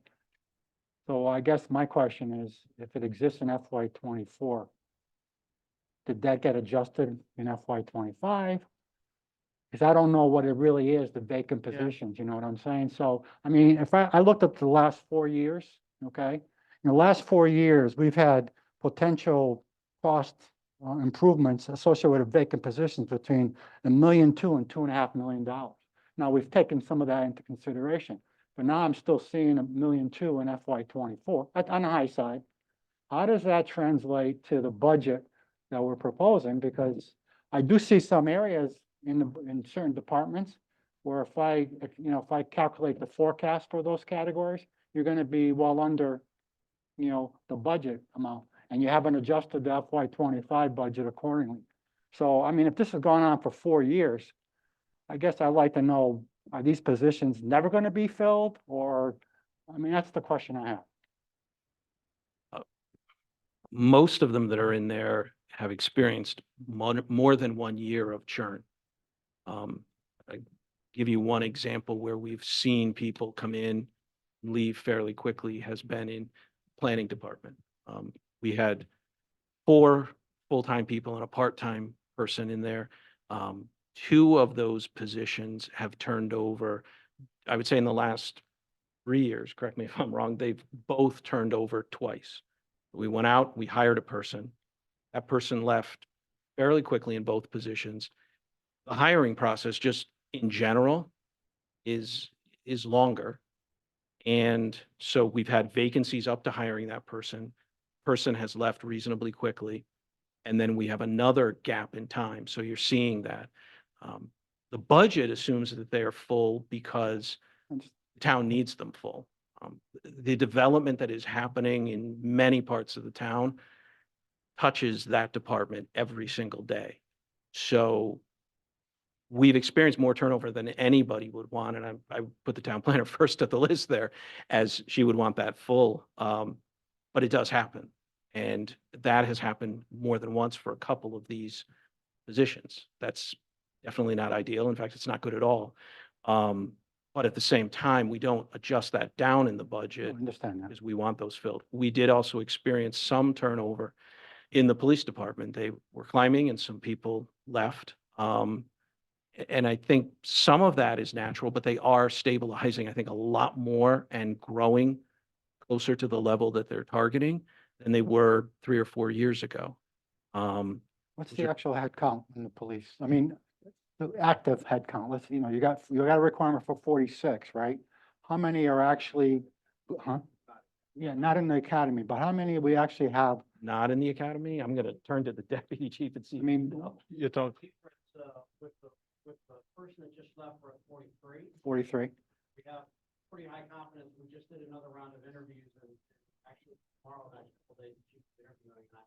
So I guess my question is, if it exists in FY '24, did that get adjusted in FY '25? Because I don't know what it really is, the vacant Yeah. positions, you know what I'm saying? So, I mean, if I looked at the last 4 years, okay? In the last 4 years, we've had potential cost improvements associated with vacant positions between $1.2 million and $2.5 million. Now, we've taken some of that into consideration, but now I'm still seeing $1.2 million in FY '24 on the high side. How does that translate to the budget that we're proposing? Because I do see some areas in certain departments where if I calculate the forecast for those categories, you're going to be well under, the budget amount, and you haven't adjusted the FY '25 budget accordingly. So, I mean, if this has gone on for 4 years, I guess I'd like to know, are these positions never going to be filled? Or, I mean, that's the question I have. Most of them that are in there have experienced more than 1 year of churn. I give you one example where we've seen people come in, leave fairly quickly, has been in planning department. We had 4 full-time people and a part-time person in there. 2 of those positions have turned over, I would say in the last 3 years, correct me if I'm wrong, they've both turned over twice. We went out, we hired a person. That person left fairly quickly in both positions. The hiring process, just in general, is longer. And so we've had vacancies up to hiring that person. Person has left reasonably quickly. And then we have another gap in time. So you're seeing that. The budget assumes that they are full because the town needs them full. The development that is happening in many parts of the town touches that department every single day. So we've experienced more turnover than anybody would want. And I put the town planner first at the list there, as she would want that full. But it does happen. And that has happened more than once for a couple of these positions. That's definitely not ideal. In fact, it's not good at all. But at the same time, we don't adjust that down in the I budget understand that. because we want those filled. We did also experience some turnover in the police department. They were climbing and some people left. And I think some of that is natural, but they are stabilizing, I think, a lot more and growing closer to the level that they're targeting than they were 3 or 4 years ago. What's Those the are- actual head count in the police? I mean, the active head count, let's, you got a requirement for 46, right? How many are actually, huh? Yeah, not in the academy, but how many we actually have? Not in the academy. I'm going to turn to the deputy chief and see. I mean, You talk, With the person that just left, we're at 43. 43. We have pretty high confidence. We just did another round of interviews and actually tomorrow, next couple days, the chief is interviewing. I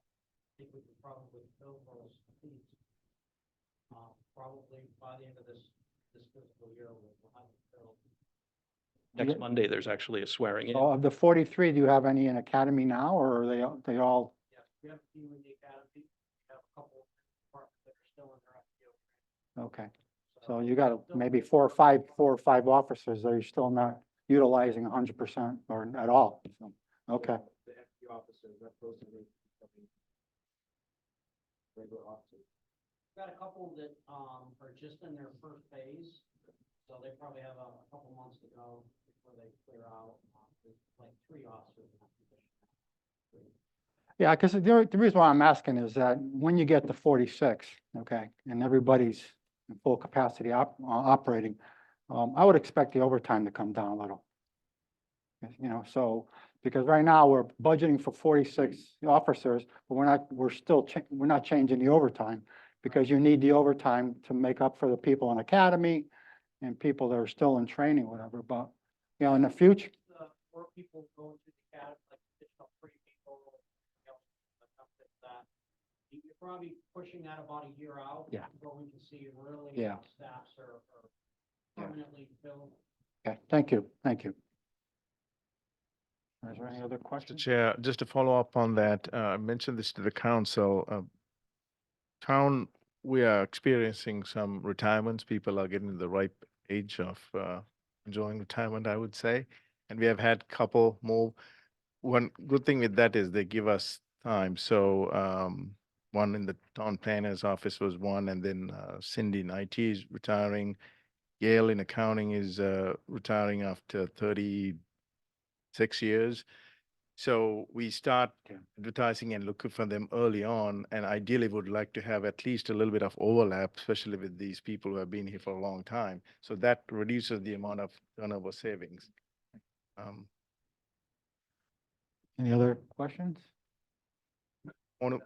think we can probably fill those seats. Probably by the end of this fiscal year, we'll have it filled. Next Monday, there's actually a swearing in. Of the 43, do you have any in academy now, or are they all, Yes, we have a team in the academy, we have a couple of departments that are still in their FTO. okay. So you got maybe 4 or 5 officers that you're still not utilizing 100% or at all. So, okay, The FP officers, that those are the regular officers. We've got a couple that, are just in their first phase, so they probably have a couple months to go before they clear out. There's like 3 officers in that position. yeah, because the reason why I'm asking is that when you get to 46, okay, and everybody's in full capacity operating, I would expect the overtime to come down a little. You know, so, because right now we're budgeting for 46 officers, but we're not changing the overtime, because you need the overtime to make up for the people in academy and people that are still in training, whatever, but, you know, in the future, The more people go into the academy, like additional 3 people, you know, stuff like that. You're probably pushing that about a year out. Yeah. Before we can see really Yeah. how staffs are Yeah. permanently filled. okay, thank you, thank you. Is there any other Mr. questions? Chair, just to follow up on that, I mentioned this to the council. Town, we are experiencing some retirements. People are getting to the ripe age of enjoying retirement, I would say. And we have had couple more. One good thing with that is they give us time. So one in the town planner's office was one, and then Cindy in IT is retiring. Gail in accounting is retiring after 36 years. So we start Okay. advertising and looking for them early on, and ideally would like to have at least a little bit of overlap, especially with these people who have been here for a long time. So that reduces the amount of turnover savings. Any other questions? Want to,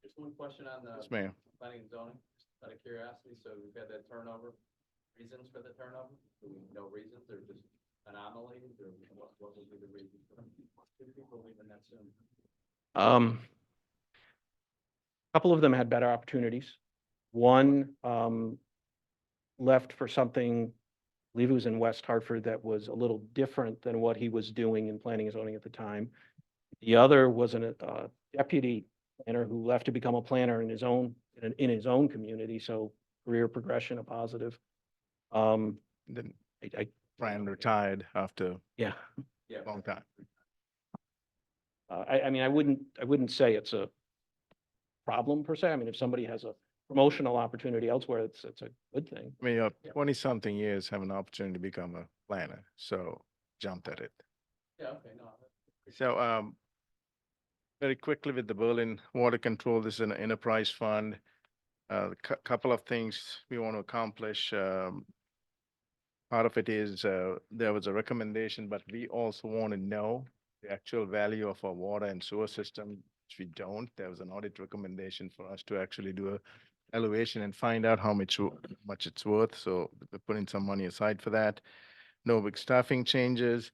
Just one question on yes, the Mayor. planning and zoning, just out of curiosity, so we've had that turnover, reasons for the turnover? Do we know reasons, or just anomalies, or what would be the reason for two people leaving that soon? Couple of them had better opportunities. One, left for something, I believe it was in West Hartford, that was a little different than what he was doing in planning and zoning at the time. The other was a deputy planner who left to become a planner in his own, in his own community, so career progression, a positive. Then I, Fran retired after yeah, Yeah. a long time. I mean, I wouldn't say it's a problem per se. I mean, if somebody has a promotional opportunity elsewhere, it's a good thing. I mean, you're 20-something years have an opportunity to become a planner, so jumped at it. Yeah, okay, no. So, very quickly with the Berlin Water Control, this is an enterprise fund. Couple of things we want to accomplish. Part of it is, there was a recommendation, but we also want to know the actual value of our water and sewer system, which we don't. There was an audit recommendation for us to actually do a evaluation and find out how much it's worth. So we're putting some money aside for that. No big staffing changes.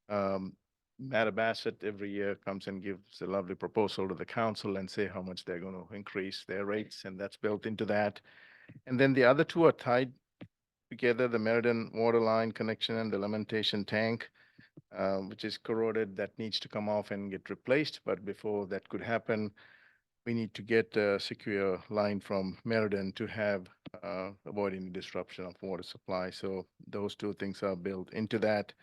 Bassett every year comes and gives a lovely proposal to the council and say how much they're going to increase their rates, and that's built into that. And then the other two are tied together, the Meriden water line connection and the lamentation tank, which is corroded, that needs to come off and get replaced. But before that could happen, we need to get a secure line from Meriden to have avoid any disruption of water supply. So those two things are built into that.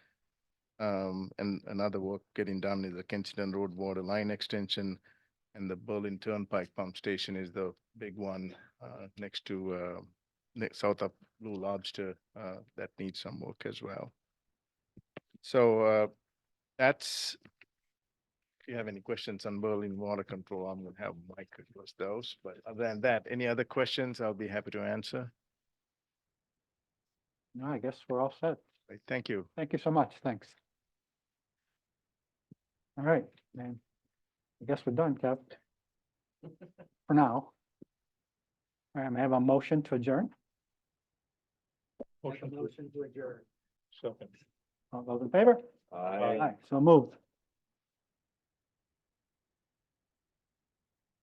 And another work getting done is the Kensington Road water line extension, and the Berlin Turnpike pump station is the big one next to south of Blue Lobster that needs some work as well. So that's. If you have any questions on Berlin water control, I'm going to have Mike address those. But other than that, any other questions, I'll be happy to answer. No, I guess we're all set. Right, thank you. Thank you so much. Thanks. All right, man. I guess we're done, Kev. For now. All right, may I have a motion to adjourn? Motion to Motion to adjourn. second. All those in favor? Aye. So moved.